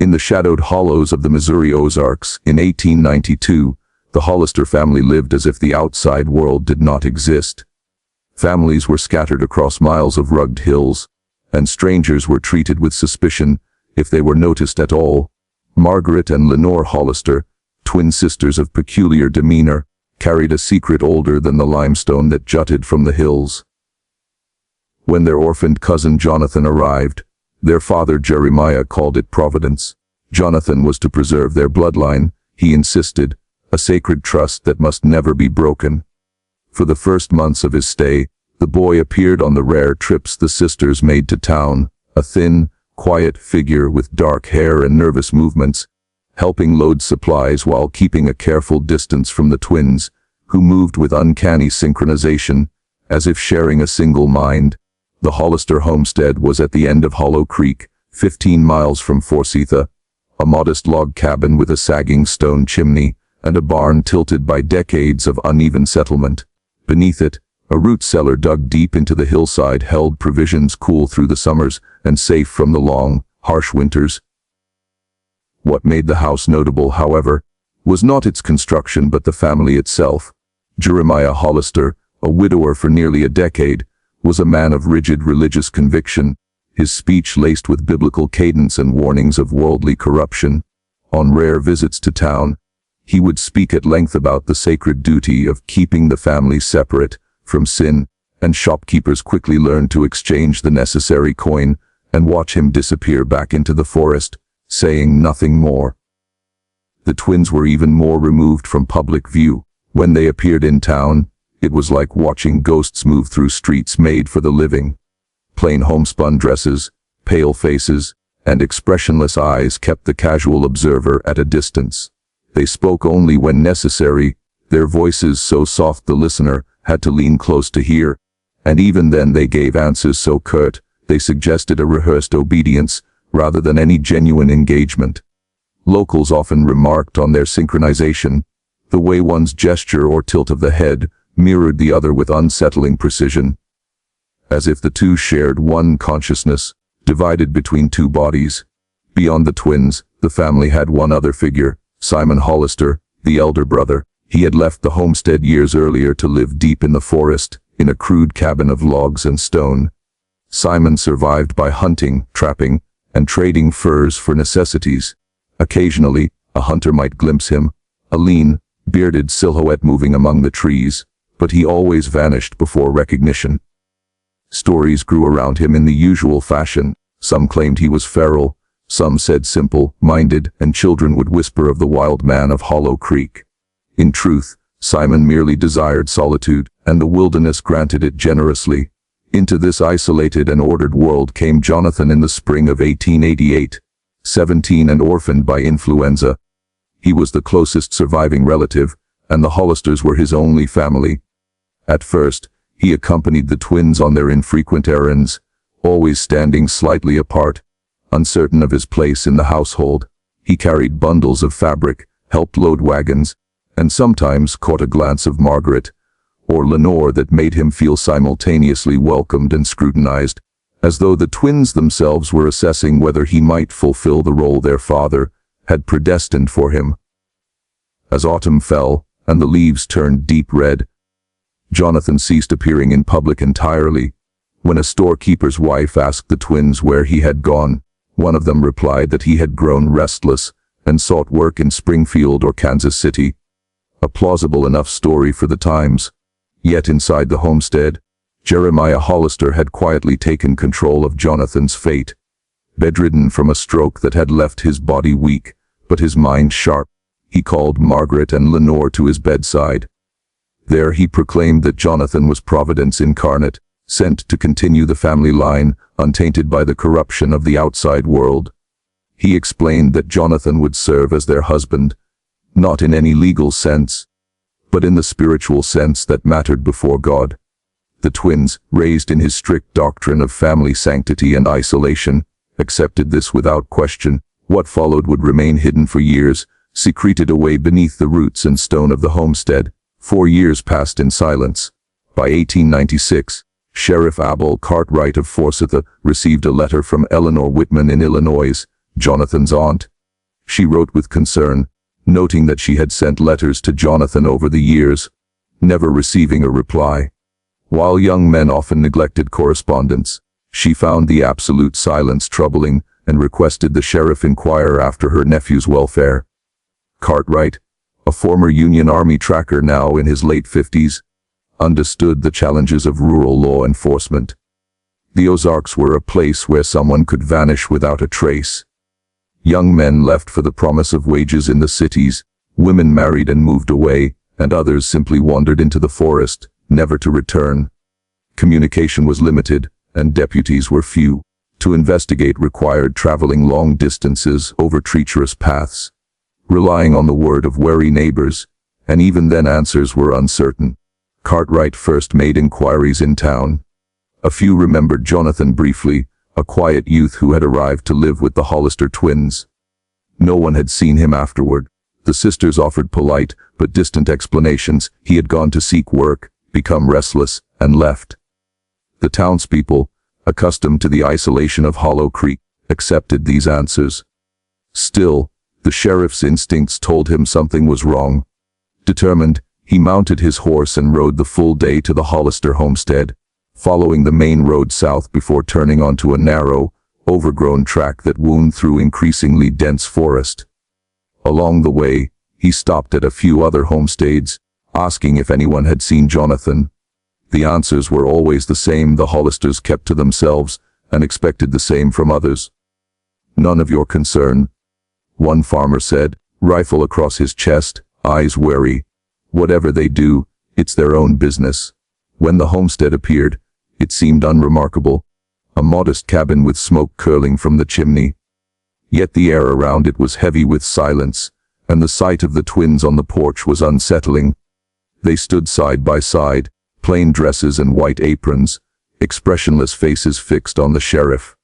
In the shadowed hollows of the Missouri Ozarks, in 1892, the Hollister family lived as if the outside world did not exist. Families were scattered across miles of rugged hills, and strangers were treated with suspicion if they were noticed at all. Margaret and Lenore Hollister, twin sisters of peculiar demeanor, carried a secret older than the limestone that jutted from the hills. When their orphaned cousin Jonathan arrived, their father Jeremiah called it providence. Jonathan was to preserve their bloodline, he insisted, a sacred trust that must never be broken. For the first months of his stay, the boy appeared on the rare trips the sisters made to town, a thin, quiet figure with dark hair and nervous movements, helping load supplies while keeping a careful distance from the twins, who moved with uncanny synchronization, as if sharing a single mind. The Hollister homestead was at the end of Hollow Creek, 15 miles from Forsytha, a modest log cabin with a sagging stone chimney and a barn tilted by decades of uneven settlement. Beneath it, a root cellar dug deep into the hillside held provisions cool through the summers and safe from the long, harsh winters. What made the house notable, however, was not its construction but the family itself. Jeremiah Hollister, a widower for nearly a decade, was a man of rigid religious conviction, his speech laced with biblical cadence and warnings of worldly corruption. On rare visits to town, he would speak at length about the sacred duty of keeping the family separate from sin, and shopkeepers quickly learned to exchange the necessary coin and watch him disappear back into the forest, saying nothing more. The twins were even more removed from public view. When they appeared in town, it was like watching ghosts move through streets made for the living. Plain homespun dresses, pale faces, and expressionless eyes kept the casual observer at a distance. They spoke only when necessary, their voices so soft the listener had to lean close to hear, and even then they gave answers so curt, they suggested a rehearsed obedience rather than any genuine engagement. Locals often remarked on their synchronization. The way one's gesture or tilt of the head mirrored the other with unsettling precision, as if the two shared one consciousness, divided between two bodies. Beyond the twins, the family had one other figure, Simon Hollister, the elder brother. He had left the homestead years earlier to live deep in the forest, in a crude cabin of logs and stone. Simon survived by hunting, trapping, and trading furs for necessities. Occasionally, a hunter might glimpse him, a lean, bearded silhouette moving among the trees, but he always vanished before recognition. Stories grew around him in the usual fashion. Some claimed he was feral, some said simple-minded, and children would whisper of the wild man of Hollow Creek. In truth, Simon merely desired solitude, and the wilderness granted it generously. Into this isolated and ordered world came Jonathan in the spring of 1888, 17 and orphaned by influenza. He was the closest surviving relative, and the Hollisters were his only family. At first, he accompanied the twins on their infrequent errands, always standing slightly apart, uncertain of his place in the household. He carried bundles of fabric, helped load wagons, and sometimes caught a glance of Margaret or Lenore that made him feel simultaneously welcomed and scrutinized, as though the twins themselves were assessing whether he might fulfill the role their father had predestined for him. As autumn fell, and the leaves turned deep red, Jonathan ceased appearing in public entirely. When a storekeeper's wife asked the twins where he had gone, one of them replied that he had grown restless and sought work in Springfield or Kansas City. A plausible enough story for the times. Yet inside the homestead, Jeremiah Hollister had quietly taken control of Jonathan's fate. Bedridden from a stroke that had left his body weak, but his mind sharp, he called Margaret and Lenore to his bedside. There he proclaimed that Jonathan was Providence incarnate, sent to continue the family line, untainted by the corruption of the outside world. He explained that Jonathan would serve as their husband, not in any legal sense, but in the spiritual sense that mattered before God. The twins, raised in his strict doctrine of family sanctity and isolation, accepted this without question. What followed would remain hidden for years, secreted away beneath the roots and stone of the homestead. 4 years passed in silence. By 1896, Sheriff Edwin Cartwright of Forsytha received a letter from Eleanor Whitman in Illinois, Jonathan's aunt. She wrote with concern, noting that she had sent letters to Jonathan over the years, never receiving a reply. While young men often neglected correspondence, she found the absolute silence troubling and requested the sheriff inquire after her nephew's welfare. Cartwright, a former Union Army tracker now in his late 50s, understood the challenges of rural law enforcement. The Ozarks were a place where someone could vanish without a trace. Young men left for the promise of wages in the cities, women married and moved away, and others simply wandered into the forest, never to return. Communication was limited, and deputies were few. To investigate required traveling long distances over treacherous paths, relying on the word of wary neighbors, and even then answers were uncertain. Cartwright first made inquiries in town. A few remembered Jonathan briefly, a quiet youth who had arrived to live with the Hollister twins. No one had seen him afterward. The sisters offered polite but distant explanations. He had gone to seek work, become restless, and left. The townspeople, accustomed to the isolation of Hollow Creek, accepted these answers. Still, the sheriff's instincts told him something was wrong. Determined, he mounted his horse and rode the full day to the Hollister homestead, following the main road south before turning onto a narrow, overgrown track that wound through increasingly dense forest. Along the way, he stopped at a few other homesteads, asking if anyone had seen Jonathan. The answers were always the same. The Hollisters kept to themselves and expected the same from others. "None of your concern," one farmer said, rifle across his chest, eyes wary. "Whatever they do, it's their own business." When the homestead appeared, it seemed unremarkable, a modest cabin with smoke curling from the chimney. Yet the air around it was heavy with silence, and the sight of the twins on the porch was unsettling. They stood side by side, plain dresses and white aprons, expressionless faces fixed on the sheriff.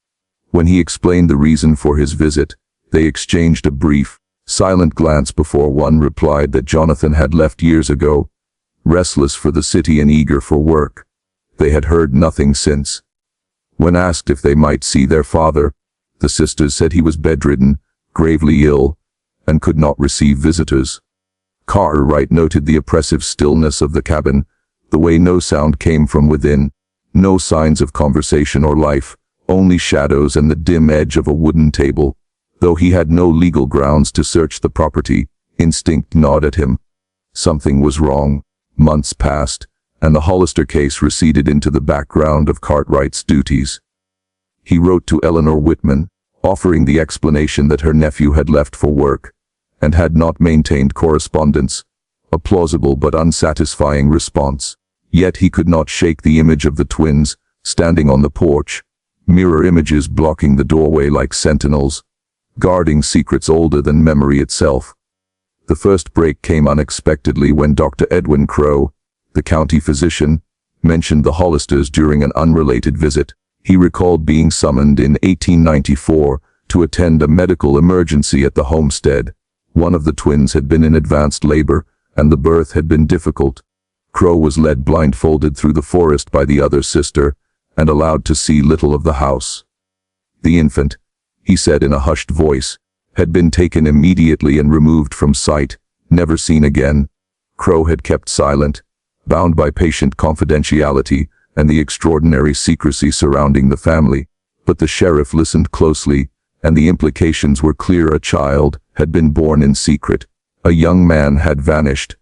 When he explained the reason for his visit, they exchanged a brief, silent glance before one replied that Jonathan had left years ago, restless for the city and eager for work. They had heard nothing since. When asked if they might see their father, the sisters said he was bedridden, gravely ill, and could not receive visitors. Cartwright noted the oppressive stillness of the cabin, the way no sound came from within, no signs of conversation or life, only shadows and the dim edge of a wooden table. Though he had no legal grounds to search the property, instinct gnawed at him. Something was wrong. Months passed, and the Hollister case receded into the background of Cartwright's duties. He wrote to Eleanor Whitman, offering the explanation that her nephew had left for work, and had not maintained correspondence, a plausible but unsatisfying response. Yet he could not shake the image of the twins, standing on the porch, mirror images blocking the doorway like sentinels, guarding secrets older than memory itself. The first break came unexpectedly when Dr. Edwin Crow, the county physician, mentioned the Hollisters during an unrelated visit. He recalled being summoned in 1894 to attend a medical emergency at the homestead. One of the twins had been in advanced labor, and the birth had been difficult. Crow was led blindfolded through the forest by the other sister, and allowed to see little of the house. The infant, he said in a hushed voice, had been taken immediately and removed from sight, never seen again. Crow had kept silent, bound by patient confidentiality and the extraordinary secrecy surrounding the family. But the sheriff listened closely, and the implications were clear. A child had been born in secret. A young man had vanished,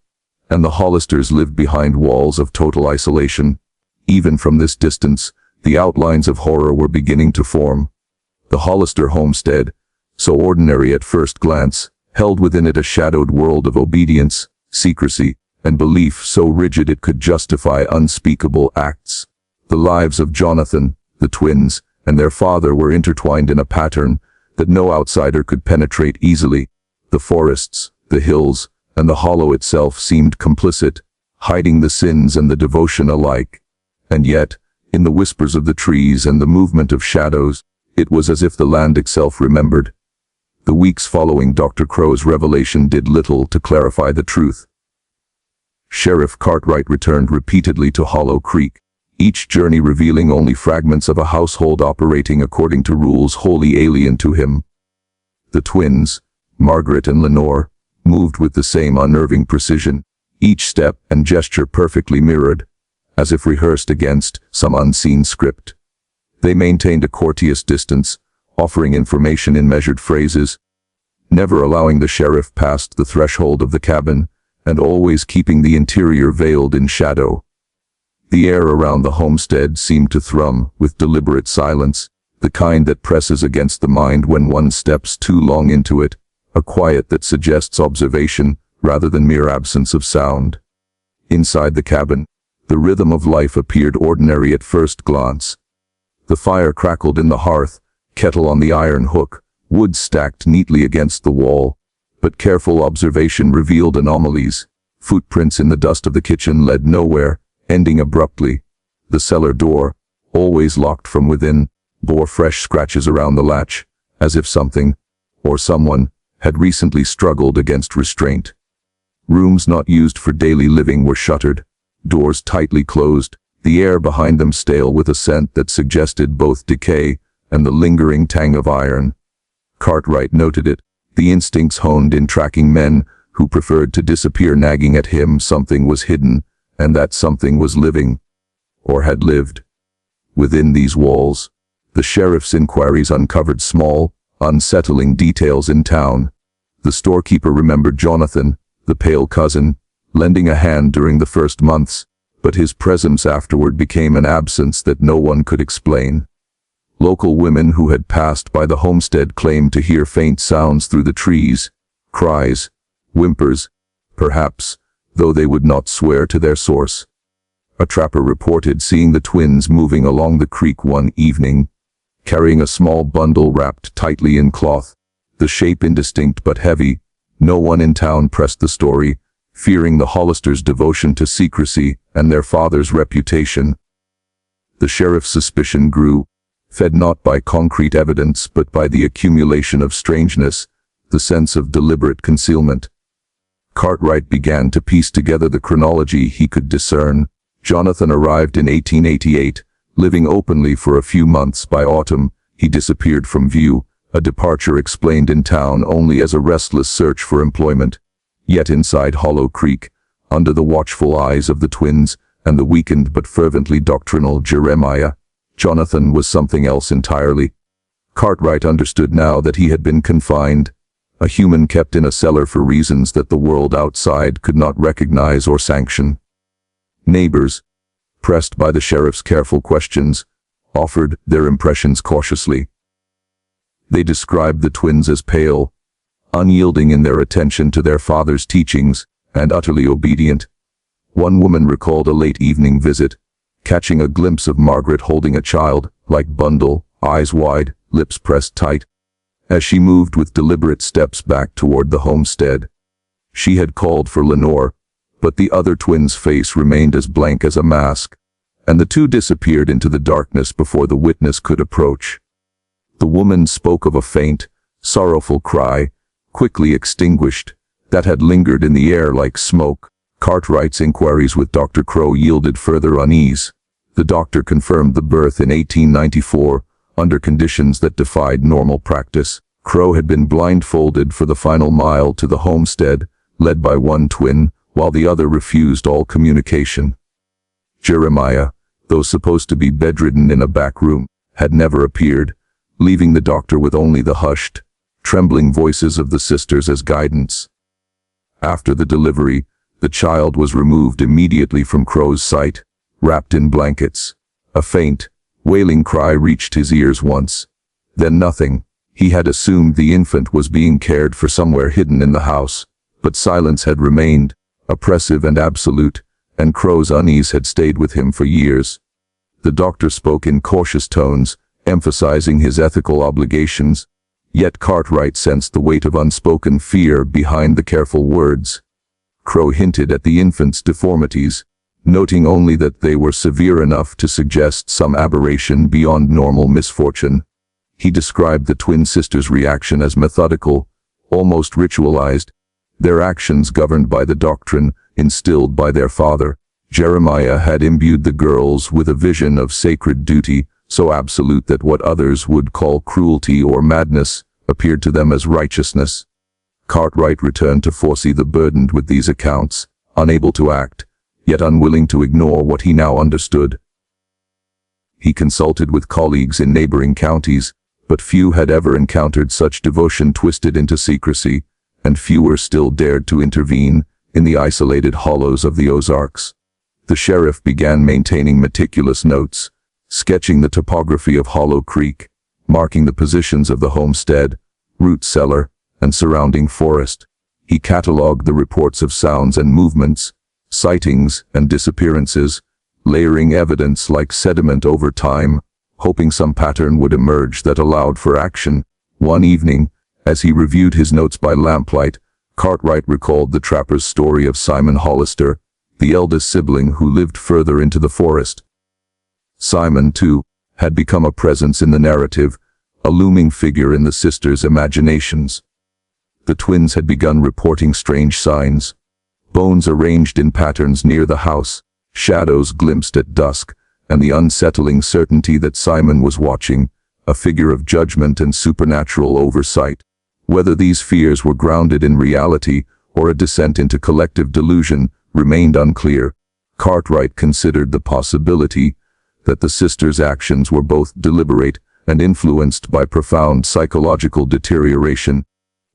and the Hollisters lived behind walls of total isolation. Even from this distance, the outlines of horror were beginning to form. The Hollister homestead, so ordinary at first glance, held within it a shadowed world of obedience, secrecy, and belief so rigid it could justify unspeakable acts. The lives of Jonathan, the twins, and their father were intertwined in a pattern that no outsider could penetrate easily. The forests, the hills, and the hollow itself seemed complicit, hiding the sins and the devotion alike. And yet, in the whispers of the trees and the movement of shadows, it was as if the land itself remembered. The weeks following Dr. Crow's revelation did little to clarify the truth. Sheriff Cartwright returned repeatedly to Hollow Creek, each journey revealing only fragments of a household operating according to rules wholly alien to him. The twins, Margaret and Lenore, moved with the same unnerving precision, each step and gesture perfectly mirrored, as if rehearsed against some unseen script. They maintained a courteous distance, offering information in measured phrases, never allowing the sheriff past the threshold of the cabin, and always keeping the interior veiled in shadow. The air around the homestead seemed to thrum with deliberate silence, the kind that presses against the mind when one steps too long into it, a quiet that suggests observation rather than mere absence of sound. Inside the cabin, the rhythm of life appeared ordinary at first glance. The fire crackled in the hearth, kettle on the iron hook, wood stacked neatly against the wall, but careful observation revealed anomalies. Footprints in the dust of the kitchen led nowhere, ending abruptly. The cellar door, always locked from within, bore fresh scratches around the latch, as if something, or someone, had recently struggled against restraint. Rooms not used for daily living were shuttered, doors tightly closed, the air behind them stale with a scent that suggested both decay and the lingering tang of iron. Cartwright noted it, the instincts honed in tracking men who preferred to disappear nagging at him something was hidden, and that something was living, or had lived. Within these walls, the sheriff's inquiries uncovered small, unsettling details in town. The storekeeper remembered Jonathan, the pale cousin, lending a hand during the first months, but his presence afterward became an absence that no one could explain. Local women who had passed by the homestead claimed to hear faint sounds through the trees, cries, whimpers, perhaps, though they would not swear to their source. A trapper reported seeing the twins moving along the creek one evening, carrying a small bundle wrapped tightly in cloth, the shape indistinct but heavy. No one in town pressed the story, fearing the Hollisters' devotion to secrecy and their father's reputation. The sheriff's suspicion grew, fed not by concrete evidence but by the accumulation of strangeness, the sense of deliberate concealment. Cartwright began to piece together the chronology he could discern. Jonathan arrived in 1888, living openly for a few months. By autumn, he disappeared from view, a departure explained in town only as a restless search for employment. Yet inside Hollow Creek, under the watchful eyes of the twins and the weakened but fervently doctrinal Jeremiah, Jonathan was something else entirely. Cartwright understood now that he had been confined, a human kept in a cellar for reasons that the world outside could not recognize or sanction. Neighbors, pressed by the sheriff's careful questions, offered their impressions cautiously. They described the twins as pale, unyielding in their attention to their father's teachings, and utterly obedient. One woman recalled a late evening visit, catching a glimpse of Margaret holding a child-like bundle, eyes wide, lips pressed tight, as she moved with deliberate steps back toward the homestead. She had called for Lenore, but the other twin's face remained as blank as a mask, and the two disappeared into the darkness before the witness could approach. The woman spoke of a faint, sorrowful cry, quickly extinguished, that had lingered in the air like smoke. Cartwright's inquiries with Dr. Crow yielded further unease. The doctor confirmed the birth in 1894, under conditions that defied normal practice. Crow had been blindfolded for the final mile to the homestead, led by one twin, while the other refused all communication. Jeremiah, though supposed to be bedridden in a back room, had never appeared, leaving the doctor with only the hushed, trembling voices of the sisters as guidance. After the delivery, the child was removed immediately from Crow's sight, wrapped in blankets. A faint, wailing cry reached his ears once, then nothing. He had assumed the infant was being cared for somewhere hidden in the house, but silence had remained, oppressive and absolute, and Crow's unease had stayed with him for years. The doctor spoke in cautious tones, emphasizing his ethical obligations, yet Cartwright sensed the weight of unspoken fear behind the careful words. Crow hinted at the infant's deformities, noting only that they were severe enough to suggest some aberration beyond normal misfortune. He described the twin sisters' reaction as methodical, almost ritualized, their actions governed by the doctrine instilled by their father. Jeremiah had imbued the girls with a vision of sacred duty, so absolute that what others would call cruelty or madness appeared to them as righteousness. Cartwright returned to foresee the burdened with these accounts, unable to act, yet unwilling to ignore what he now understood. He consulted with colleagues in neighboring counties, but few had ever encountered such devotion twisted into secrecy, and fewer still dared to intervene in the isolated hollows of the Ozarks. The sheriff began maintaining meticulous notes, sketching the topography of Hollow Creek, marking the positions of the homestead, root cellar, and surrounding forest. He catalogued the reports of sounds and movements, sightings and disappearances, layering evidence like sediment over time, hoping some pattern would emerge that allowed for action. One evening, as he reviewed his notes by lamplight, Cartwright recalled the trapper's story of Simon Hollister, the eldest sibling who lived further into the forest. Simon, too, had become a presence in the narrative, a looming figure in the sisters' imaginations. The twins had begun reporting strange signs. Bones arranged in patterns near the house, shadows glimpsed at dusk, and the unsettling certainty that Simon was watching, a figure of judgment and supernatural oversight. Whether these fears were grounded in reality or a descent into collective delusion remained unclear. Cartwright considered the possibility that the sisters' actions were both deliberate and influenced by profound psychological deterioration,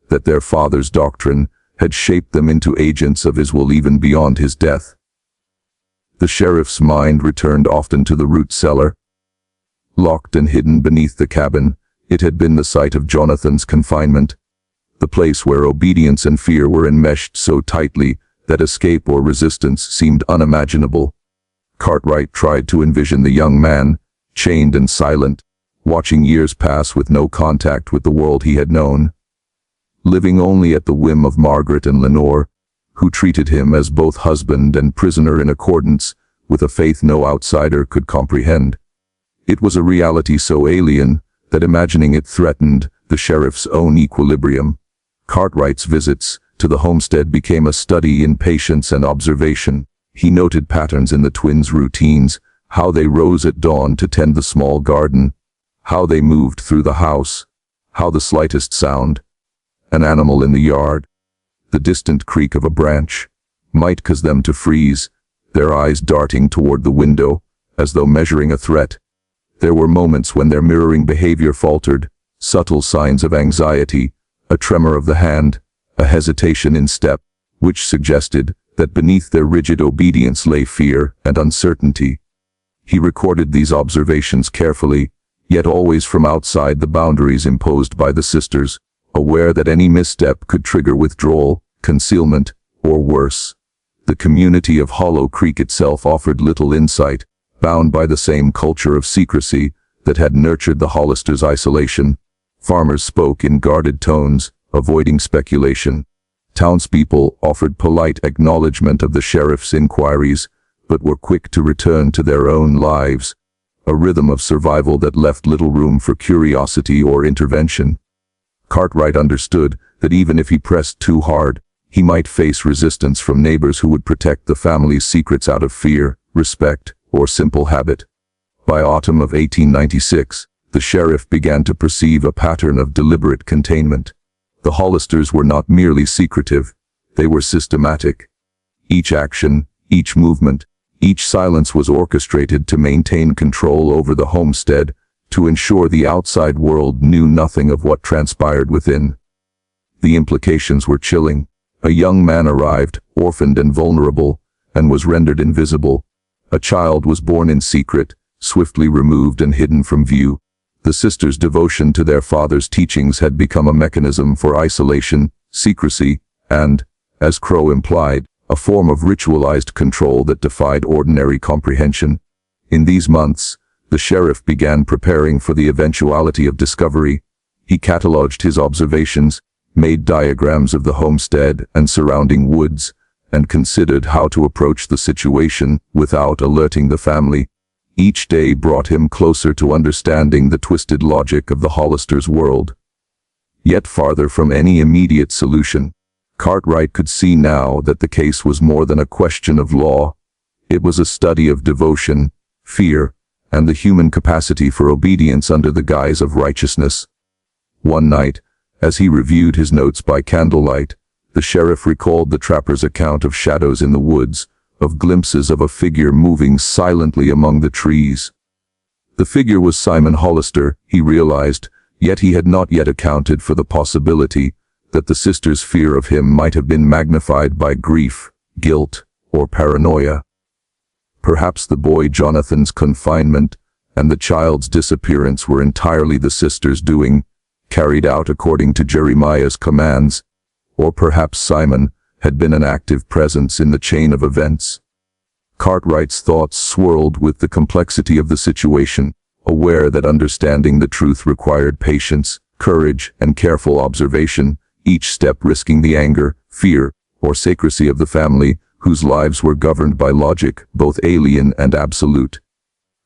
that their father's doctrine had shaped them into agents of his will even beyond his death. The sheriff's mind returned often to the root cellar. Locked and hidden beneath the cabin, it had been the site of Jonathan's confinement, the place where obedience and fear were enmeshed so tightly that escape or resistance seemed unimaginable. Cartwright tried to envision the young man, chained and silent, watching years pass with no contact with the world he had known, living only at the whim of Margaret and Lenore, who treated him as both husband and prisoner in accordance with a faith no outsider could comprehend. It was a reality so alien that imagining it threatened the sheriff's own equilibrium. Cartwright's visits to the homestead became a study in patience and observation. He noted patterns in the twins' routines, how they rose at dawn to tend the small garden, how they moved through the house, how the slightest sound, an animal in the yard, the distant creak of a branch, might cause them to freeze, their eyes darting toward the window, as though measuring a threat. There were moments when their mirroring behavior faltered, subtle signs of anxiety, a tremor of the hand, a hesitation in step, which suggested that beneath their rigid obedience lay fear and uncertainty. He recorded these observations carefully, yet always from outside the boundaries imposed by the sisters, aware that any misstep could trigger withdrawal, concealment, or worse. The community of Hollow Creek itself offered little insight, bound by the same culture of secrecy that had nurtured the Hollisters' isolation. Farmers spoke in guarded tones, avoiding speculation. Townspeople offered polite acknowledgement of the sheriff's inquiries, but were quick to return to their own lives, a rhythm of survival that left little room for curiosity or intervention. Cartwright understood that even if he pressed too hard, he might face resistance from neighbors who would protect the family's secrets out of fear, respect, or simple habit. By autumn of 1896, the sheriff began to perceive a pattern of deliberate containment. The Hollisters were not merely secretive, they were systematic. Each action, each movement, each silence was orchestrated to maintain control over the homestead, to ensure the outside world knew nothing of what transpired within. The implications were chilling. A young man arrived, orphaned and vulnerable, and was rendered invisible. A child was born in secret, swiftly removed and hidden from view. The sisters' devotion to their father's teachings had become a mechanism for isolation, secrecy, and, as Crow implied, a form of ritualized control that defied ordinary comprehension. In these months, the sheriff began preparing for the eventuality of discovery. He catalogued his observations, made diagrams of the homestead and surrounding woods, and considered how to approach the situation without alerting the family. Each day brought him closer to understanding the twisted logic of the Hollisters' world. Yet farther from any immediate solution, Cartwright could see now that the case was more than a question of law. It was a study of devotion, fear, and the human capacity for obedience under the guise of righteousness. One night, As he reviewed his notes by candlelight, the sheriff recalled the trapper's account of shadows in the woods, of glimpses of a figure moving silently among the trees. The figure was Simon Hollister, he realized, yet he had not yet accounted for the possibility that the sisters' fear of him might have been magnified by grief, guilt, or paranoia. Perhaps the boy Jonathan's confinement and the child's disappearance were entirely the sisters' doing, carried out according to Jeremiah's commands, or perhaps Simon had been an active presence in the chain of events. Cartwright's thoughts swirled with the complexity of the situation, aware that understanding the truth required patience, courage, and careful observation, each step risking the anger, fear, or secrecy of the family, whose lives were governed by logic, both alien and absolute.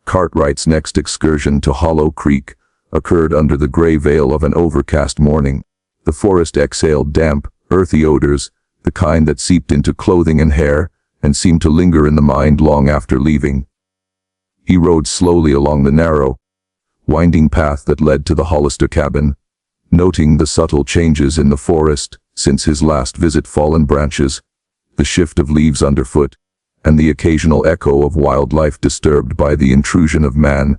Cartwright's next excursion to Hollow Creek occurred under the gray veil of an overcast morning. The forest exhaled damp, earthy odors, the kind that seeped into clothing and hair, and seemed to linger in the mind long after leaving. He rode slowly along the narrow, winding path that led to the Hollister cabin, noting the subtle changes in the forest since his last visit: fallen branches, the shift of leaves underfoot, and the occasional echo of wildlife disturbed by the intrusion of man.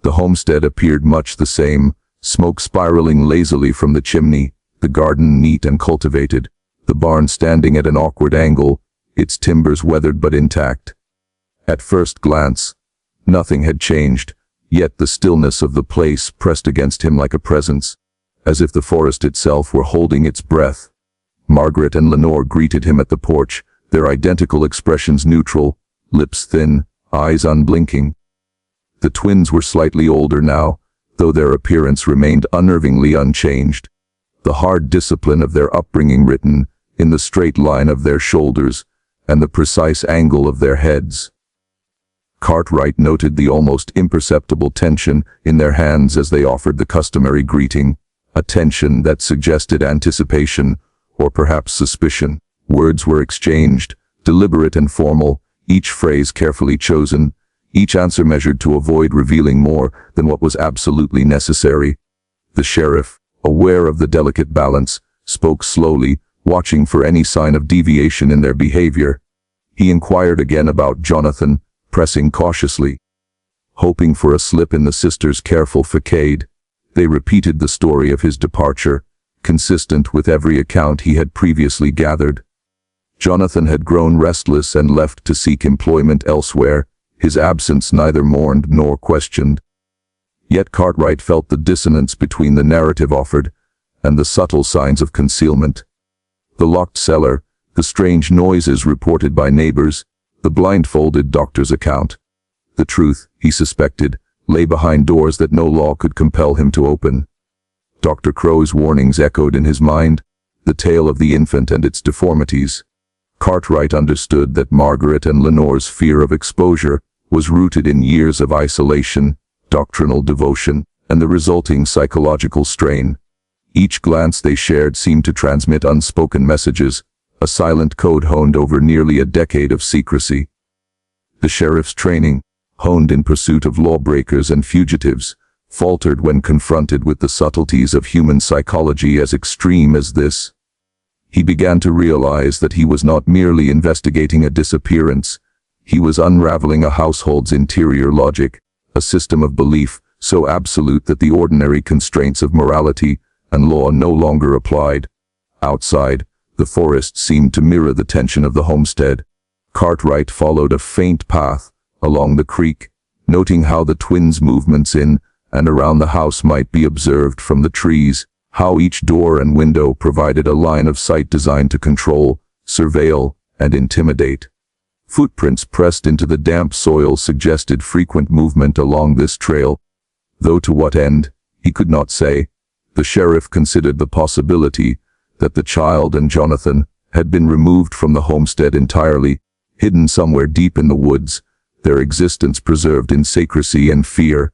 The homestead appeared much the same, smoke spiraling lazily from the chimney, the garden neat and cultivated, the barn standing at an awkward angle, its timbers weathered but intact. At first glance, nothing had changed, yet the stillness of the place pressed against him like a presence, as if the forest itself were holding its breath. Margaret and Lenore greeted him at the porch, their identical expressions neutral, lips thin, eyes unblinking. The twins were slightly older now, though their appearance remained unnervingly unchanged. The hard discipline of their upbringing written in the straight line of their shoulders and the precise angle of their heads. Cartwright noted the almost imperceptible tension in their hands as they offered the customary greeting, a tension that suggested anticipation, or perhaps suspicion. Words were exchanged, deliberate and formal, each phrase carefully chosen, each answer measured to avoid revealing more than what was absolutely necessary. The sheriff, aware of the delicate balance, spoke slowly, watching for any sign of deviation in their behavior. He inquired again about Jonathan, pressing cautiously. Hoping for a slip in the sisters' careful facade, they repeated the story of his departure, consistent with every account he had previously gathered. Jonathan had grown restless and left to seek employment elsewhere, his absence neither mourned nor questioned. Yet Cartwright felt the dissonance between the narrative offered and the subtle signs of concealment. The locked cellar, the strange noises reported by neighbors, the blindfolded doctor's account. The truth, he suspected, lay behind doors that no law could compel him to open. Dr. Crow's warnings echoed in his mind, the tale of the infant and its deformities. Cartwright understood that Margaret and Lenore's fear of exposure was rooted in years of isolation, doctrinal devotion, and the resulting psychological strain. Each glance they shared seemed to transmit unspoken messages, a silent code honed over nearly a decade of secrecy. The sheriff's training, honed in pursuit of lawbreakers and fugitives, faltered when confronted with the subtleties of human psychology as extreme as this. He began to realize that he was not merely investigating a disappearance, he was unraveling a household's interior logic, a system of belief so absolute that the ordinary constraints of morality and law no longer applied. Outside, the forest seemed to mirror the tension of the homestead. Cartwright followed a faint path along the creek, noting how the twins' movements in and around the house might be observed from the trees, how each door and window provided a line of sight designed to control, surveil, and intimidate. Footprints pressed into the damp soil suggested frequent movement along this trail, though to what end, he could not say. The sheriff considered the possibility that the child and Jonathan had been removed from the homestead entirely, hidden somewhere deep in the woods, their existence preserved in secrecy and fear.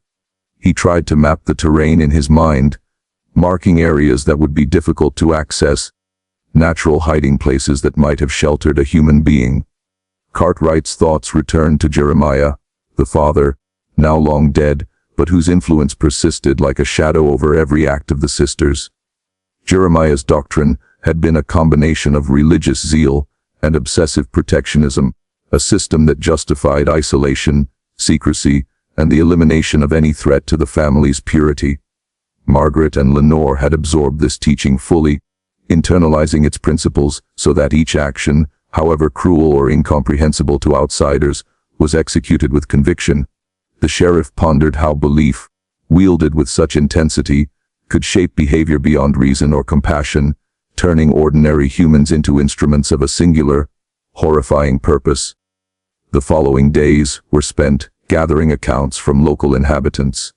He tried to map the terrain in his mind, marking areas that would be difficult to access, natural hiding places that might have sheltered a human being. Cartwright's thoughts returned to Jeremiah, the father, now long dead, but whose influence persisted like a shadow over every act of the sisters. Jeremiah's doctrine had been a combination of religious zeal and obsessive protectionism, a system that justified isolation, secrecy, and the elimination of any threat to the family's purity. Margaret and Lenore had absorbed this teaching fully, internalizing its principles so that each action, however cruel or incomprehensible to outsiders, was executed with conviction. The sheriff pondered how belief, wielded with such intensity, could shape behavior beyond reason or compassion, turning ordinary humans into instruments of a singular, horrifying purpose. The following days were spent gathering accounts from local inhabitants,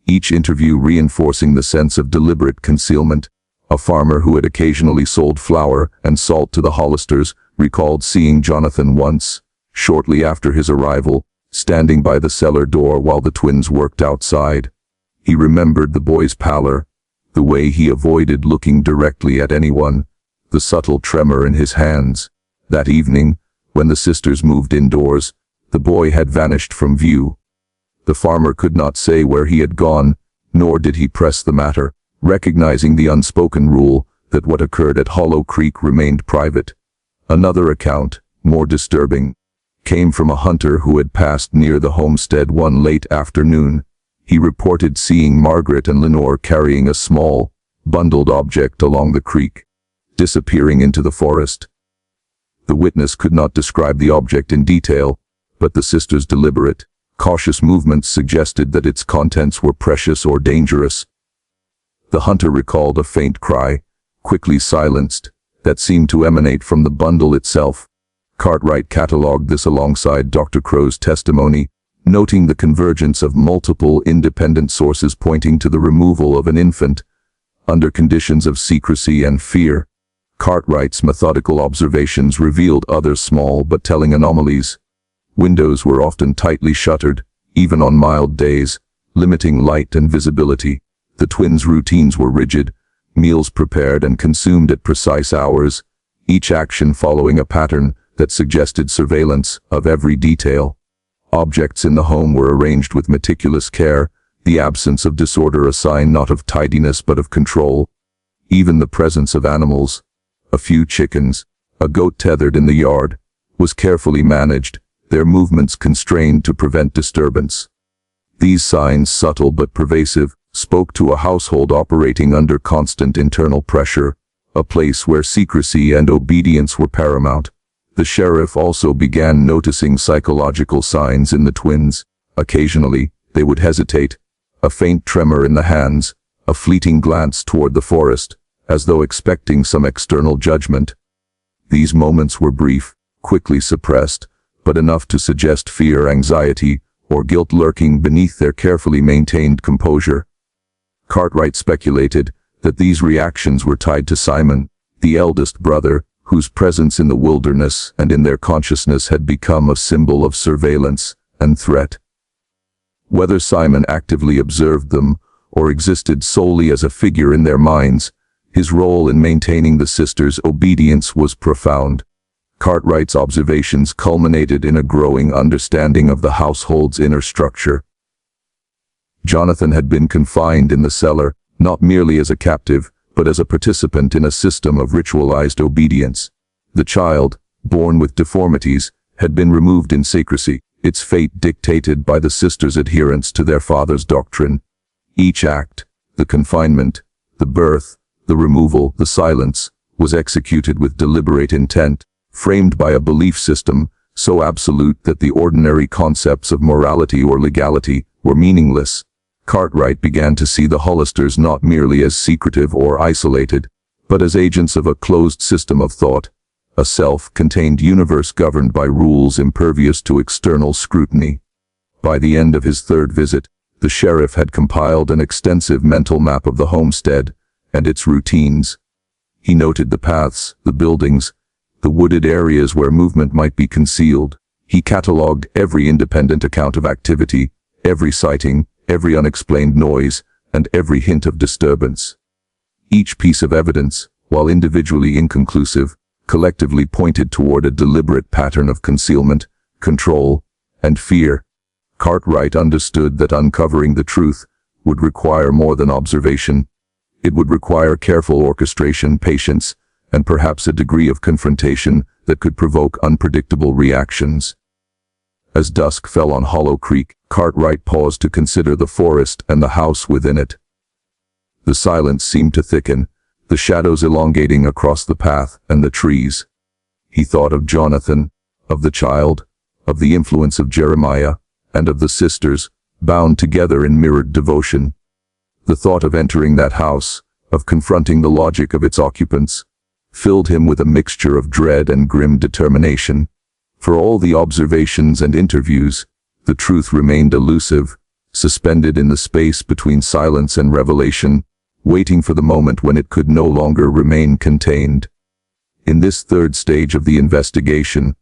each interview reinforcing the sense of deliberate concealment. A farmer who had occasionally sold flour and salt to the Hollisters recalled seeing Jonathan once, shortly after his arrival, standing by the cellar door while the twins worked outside. He remembered the boy's pallor, the way he avoided looking directly at anyone, the subtle tremor in his hands. That evening, when the sisters moved indoors, the boy had vanished from view. The farmer could not say where he had gone, nor did he press the matter, recognizing the unspoken rule that what occurred at Hollow Creek remained private. Another account, more disturbing, came from a hunter who had passed near the homestead one late afternoon. He reported seeing Margaret and Lenore carrying a small, bundled object along the creek, disappearing into the forest. The witness could not describe the object in detail, but the sisters' deliberate, cautious movements suggested that its contents were precious or dangerous. The hunter recalled a faint cry, quickly silenced, that seemed to emanate from the bundle itself. Cartwright catalogued this alongside Dr. Crow's testimony, noting the convergence of multiple independent sources pointing to the removal of an infant, under conditions of secrecy and fear. Cartwright's methodical observations revealed other small but telling anomalies. Windows were often tightly shuttered, even on mild days, limiting light and visibility. The twins' routines were rigid, meals prepared and consumed at precise hours, each action following a pattern that suggested surveillance of every detail. Objects in the home were arranged with meticulous care, the absence of disorder a sign not of tidiness but of control. Even the presence of animals, a few chickens, a goat tethered in the yard, was carefully managed, their movements constrained to prevent disturbance. These signs, subtle but pervasive, spoke to a household operating under constant internal pressure, a place where secrecy and obedience were paramount. The sheriff also began noticing psychological signs in the twins. Occasionally, they would hesitate, a faint tremor in the hands, a fleeting glance toward the forest, as though expecting some external judgment. These moments were brief, quickly suppressed, but enough to suggest fear, anxiety, or guilt lurking beneath their carefully maintained composure. Cartwright speculated that these reactions were tied to Simon, the eldest brother, whose presence in the wilderness and in their consciousness had become a symbol of surveillance and threat. Whether Simon actively observed them or existed solely as a figure in their minds, his role in maintaining the sisters' obedience was profound. Cartwright's observations culminated in a growing understanding of the household's inner structure. Jonathan had been confined in the cellar, not merely as a captive, but as a participant in a system of ritualized obedience. The child, born with deformities, had been removed in secrecy, its fate dictated by the sisters' adherence to their father's doctrine. Each act, the confinement, the birth, the removal, the silence, was executed with deliberate intent, framed by a belief system so absolute that the ordinary concepts of morality or legality were meaningless. Cartwright began to see the Hollisters not merely as secretive or isolated, but as agents of a closed system of thought, a self-contained universe governed by rules impervious to external scrutiny. By the end of his third visit, the sheriff had compiled an extensive mental map of the homestead and its routines. He noted the paths, the buildings, the wooded areas where movement might be concealed. He catalogued every independent account of activity, every sighting, every unexplained noise, and every hint of disturbance. Each piece of evidence, while individually inconclusive, collectively pointed toward a deliberate pattern of concealment, control, and fear. Cartwright understood that uncovering the truth would require more than observation. It would require careful orchestration, patience, and perhaps a degree of confrontation that could provoke unpredictable reactions. As dusk fell on Hollow Creek, Cartwright paused to consider the forest and the house within it. The silence seemed to thicken, the shadows elongating across the path and the trees. He thought of Jonathan, of the child, of the influence of Jeremiah, and of the sisters, bound together in mirrored devotion. The thought of entering that house, of confronting the logic of its occupants, filled him with a mixture of dread and grim determination. For all the observations and interviews, the truth remained elusive, suspended in the space between silence and revelation, waiting for the moment when it could no longer remain contained. In this third stage of the investigation,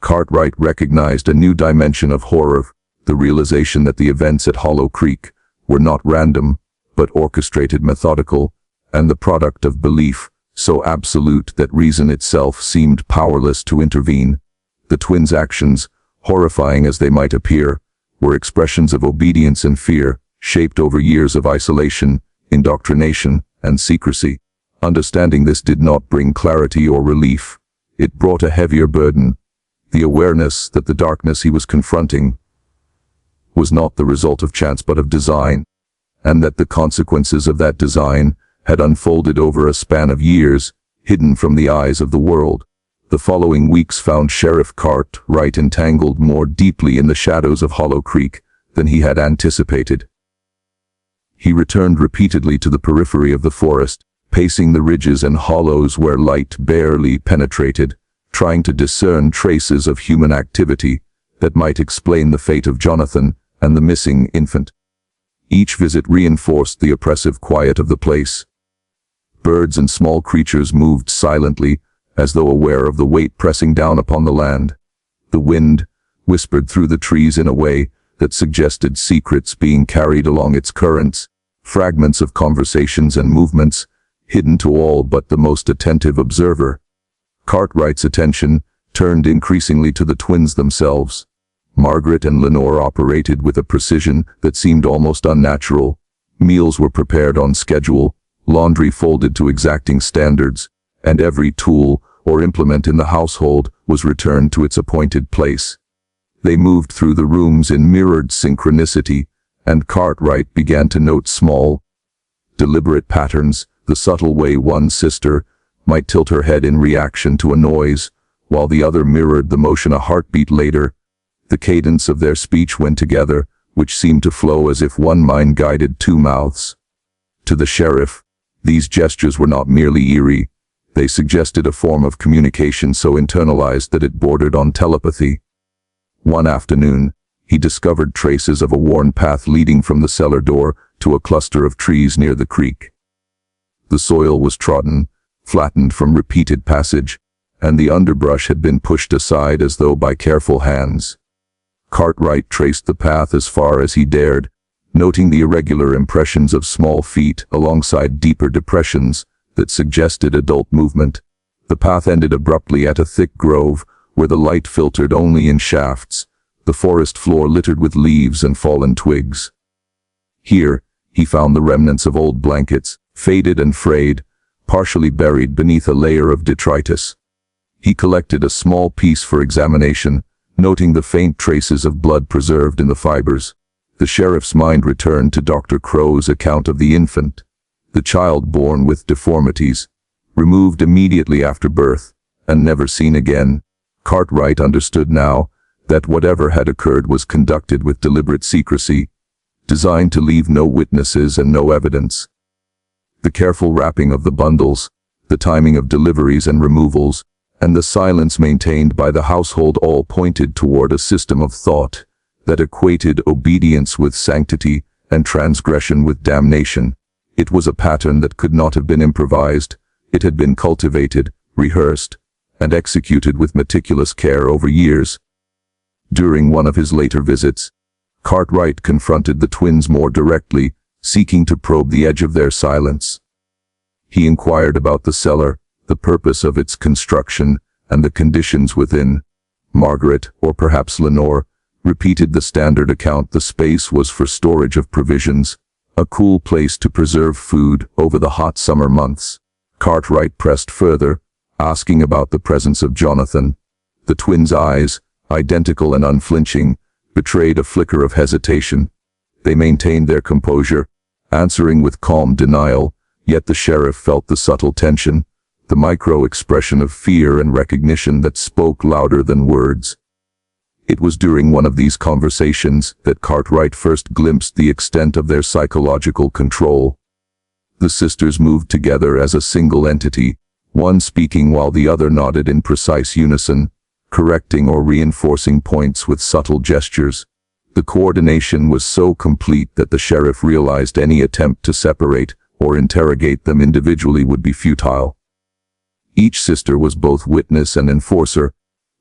Cartwright recognized a new dimension of horror, the realization that the events at Hollow Creek were not random, but orchestrated, methodical, and the product of belief so absolute that reason itself seemed powerless to intervene. The twins' actions, horrifying as they might appear, were expressions of obedience and fear, shaped over years of isolation, indoctrination, and secrecy. Understanding this did not bring clarity or relief. It brought a heavier burden, the awareness that the darkness he was confronting was not the result of chance but of design, and that the consequences of that design had unfolded over a span of years, hidden from the eyes of the world. The following weeks found Sheriff Cartwright entangled more deeply in the shadows of Hollow Creek than he had anticipated. He returned repeatedly to the periphery of the forest, pacing the ridges and hollows where light barely penetrated, trying to discern traces of human activity that might explain the fate of Jonathan and the missing infant. Each visit reinforced the oppressive quiet of the place. Birds and small creatures moved silently, as though aware of the weight pressing down upon the land. The wind whispered through the trees in a way that suggested secrets being carried along its currents, fragments of conversations and movements, hidden to all but the most attentive observer. Cartwright's attention turned increasingly to the twins themselves. Margaret and Lenore operated with a precision that seemed almost unnatural. Meals were prepared on schedule, laundry folded to exacting standards, and every tool or implement in the household was returned to its appointed place. They moved through the rooms in mirrored synchronicity, and Cartwright began to note small, deliberate patterns, the subtle way one sister might tilt her head in reaction to a noise, while the other mirrored the motion a heartbeat later. The cadence of their speech went together, which seemed to flow as if one mind guided two mouths. To the sheriff, these gestures were not merely eerie. They suggested a form of communication so internalized that it bordered on telepathy. One afternoon, he discovered traces of a worn path leading from the cellar door to a cluster of trees near the creek. The soil was trodden, flattened from repeated passage, and the underbrush had been pushed aside as though by careful hands. Cartwright traced the path as far as he dared, noting the irregular impressions of small feet alongside deeper depressions that suggested adult movement. The path ended abruptly at a thick grove, where the light filtered only in shafts, the forest floor littered with leaves and fallen twigs. Here, he found the remnants of old blankets, faded and frayed, partially buried beneath a layer of detritus. He collected a small piece for examination, noting the faint traces of blood preserved in the fibers. The sheriff's mind returned to Dr. Crow's account of the infant, the child born with deformities, removed immediately after birth, and never seen again. Cartwright understood now that whatever had occurred was conducted with deliberate secrecy, designed to leave no witnesses and no evidence. The careful wrapping of the bundles, the timing of deliveries and removals, and the silence maintained by the household all pointed toward a system of thought that equated obedience with sanctity and transgression with damnation. It was a pattern that could not have been improvised. It had been cultivated, rehearsed, and executed with meticulous care over years. During one of his later visits, Cartwright confronted the twins more directly, seeking to probe the edge of their silence. He inquired about the cellar, the purpose of its construction, and the conditions within. Margaret, or perhaps Lenore, repeated the standard account. The space was for storage of provisions, a cool place to preserve food over the hot summer months. Cartwright pressed further, asking about the presence of Jonathan. The twins' eyes, identical and unflinching, betrayed a flicker of hesitation. They maintained their composure, answering with calm denial, yet the sheriff felt the subtle tension, the micro-expression of fear and recognition that spoke louder than words. It was during one of these conversations that Cartwright first glimpsed the extent of their psychological control. The sisters moved together as a single entity, one speaking while the other nodded in precise unison, correcting or reinforcing points with subtle gestures. The coordination was so complete that the sheriff realized any attempt to separate or interrogate them individually would be futile. Each sister was both witness and enforcer,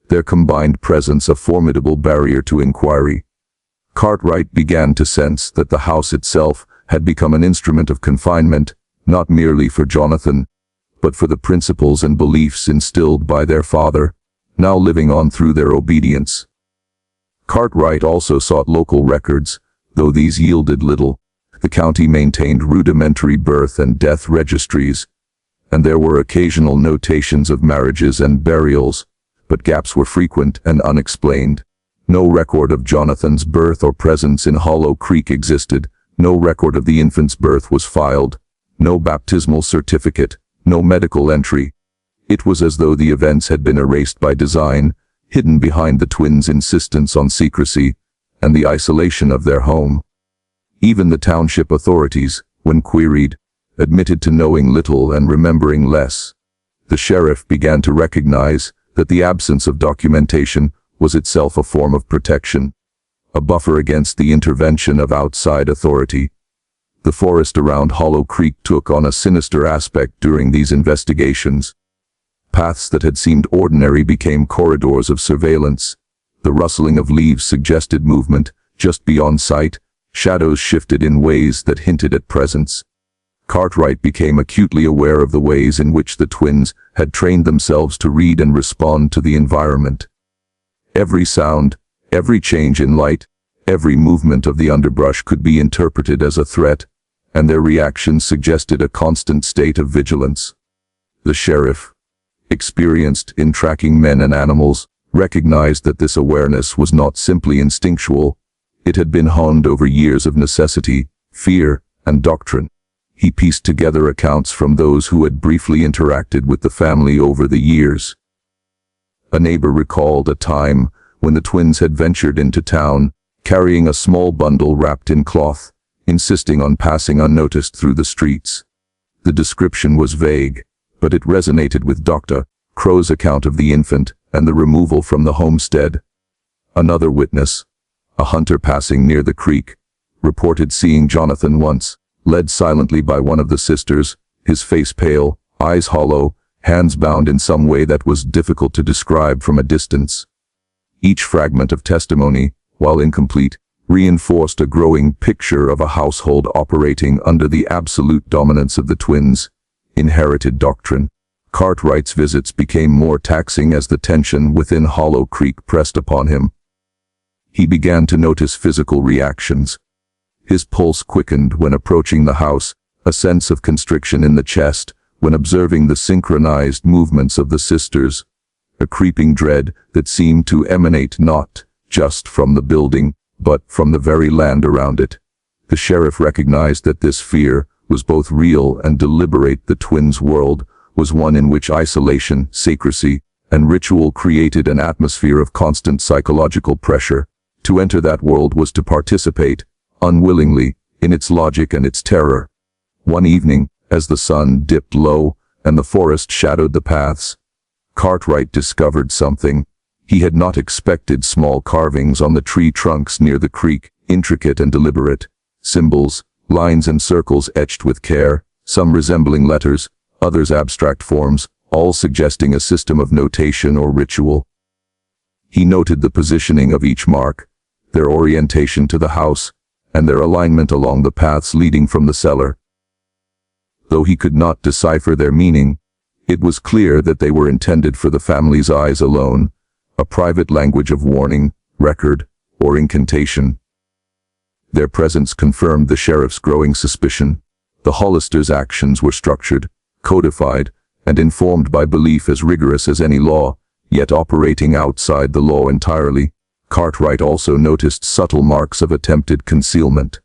their combined presence a formidable barrier to inquiry. Cartwright began to sense that the house itself had become an instrument of confinement, not merely for Jonathan, but for the principles and beliefs instilled by their father, now living on through their obedience. Cartwright also sought local records, though these yielded little. The county maintained rudimentary birth and death registries, and there were occasional notations of marriages and burials, but gaps were frequent and unexplained. No record of Jonathan's birth or presence in Hollow Creek existed, no record of the infant's birth was filed, no baptismal certificate, no medical entry. It was as though the events had been erased by design, hidden behind the twins' insistence on secrecy and the isolation of their home. Even the township authorities, when queried, admitted to knowing little and remembering less. The sheriff began to recognize that the absence of documentation was itself a form of protection, a buffer against the intervention of outside authority. The forest around Hollow Creek took on a sinister aspect during these investigations. Paths that had seemed ordinary became corridors of surveillance. The rustling of leaves suggested movement. Just beyond sight, shadows shifted in ways that hinted at presence. Cartwright became acutely aware of the ways in which the twins had trained themselves to read and respond to the environment. Every sound, every change in light, every movement of the underbrush could be interpreted as a threat, and their reactions suggested a constant state of vigilance. The sheriff, experienced in tracking men and animals, recognized that this awareness was not simply instinctual. It had been honed over years of necessity, fear, and doctrine. He pieced together accounts from those who had briefly interacted with the family over the years. A neighbor recalled a time when the twins had ventured into town, carrying a small bundle wrapped in cloth, insisting on passing unnoticed through the streets. The description was vague, but it resonated with Dr. Crow's account of the infant and the removal from the homestead. Another witness, a hunter passing near the creek, reported seeing Jonathan once, led silently by one of the sisters, his face pale, eyes hollow, hands bound in some way that was difficult to describe from a distance. Each fragment of testimony, while incomplete, reinforced a growing picture of a household operating under the absolute dominance of the twins' inherited doctrine. Cartwright's visits became more taxing as the tension within Hollow Creek pressed upon him. He began to notice physical reactions. His pulse quickened when approaching the house, a sense of constriction in the chest when observing the synchronized movements of the sisters, a creeping dread that seemed to emanate not just from the building, but from the very land around it. The sheriff recognized that this fear was both real and deliberate. The twins' world was one in which isolation, secrecy, and ritual created an atmosphere of constant psychological pressure. To enter that world was to participate, unwillingly, in its logic and its terror. One evening, as the sun dipped low and the forest shadowed the paths, Cartwright discovered something. He had not expected small carvings on the tree trunks near the creek, intricate and deliberate. Symbols, lines and circles etched with care, some resembling letters, others abstract forms, all suggesting a system of notation or ritual. He noted the positioning of each mark, their orientation to the house, and their alignment along the paths leading from the cellar. Though he could not decipher their meaning, it was clear that they were intended for the family's eyes alone, a private language of warning, record, or incantation. Their presence confirmed the sheriff's growing suspicion. The Hollisters' actions were structured, codified, and informed by belief as rigorous as any law, yet operating outside the law entirely. Cartwright also noticed subtle marks of attempted concealment.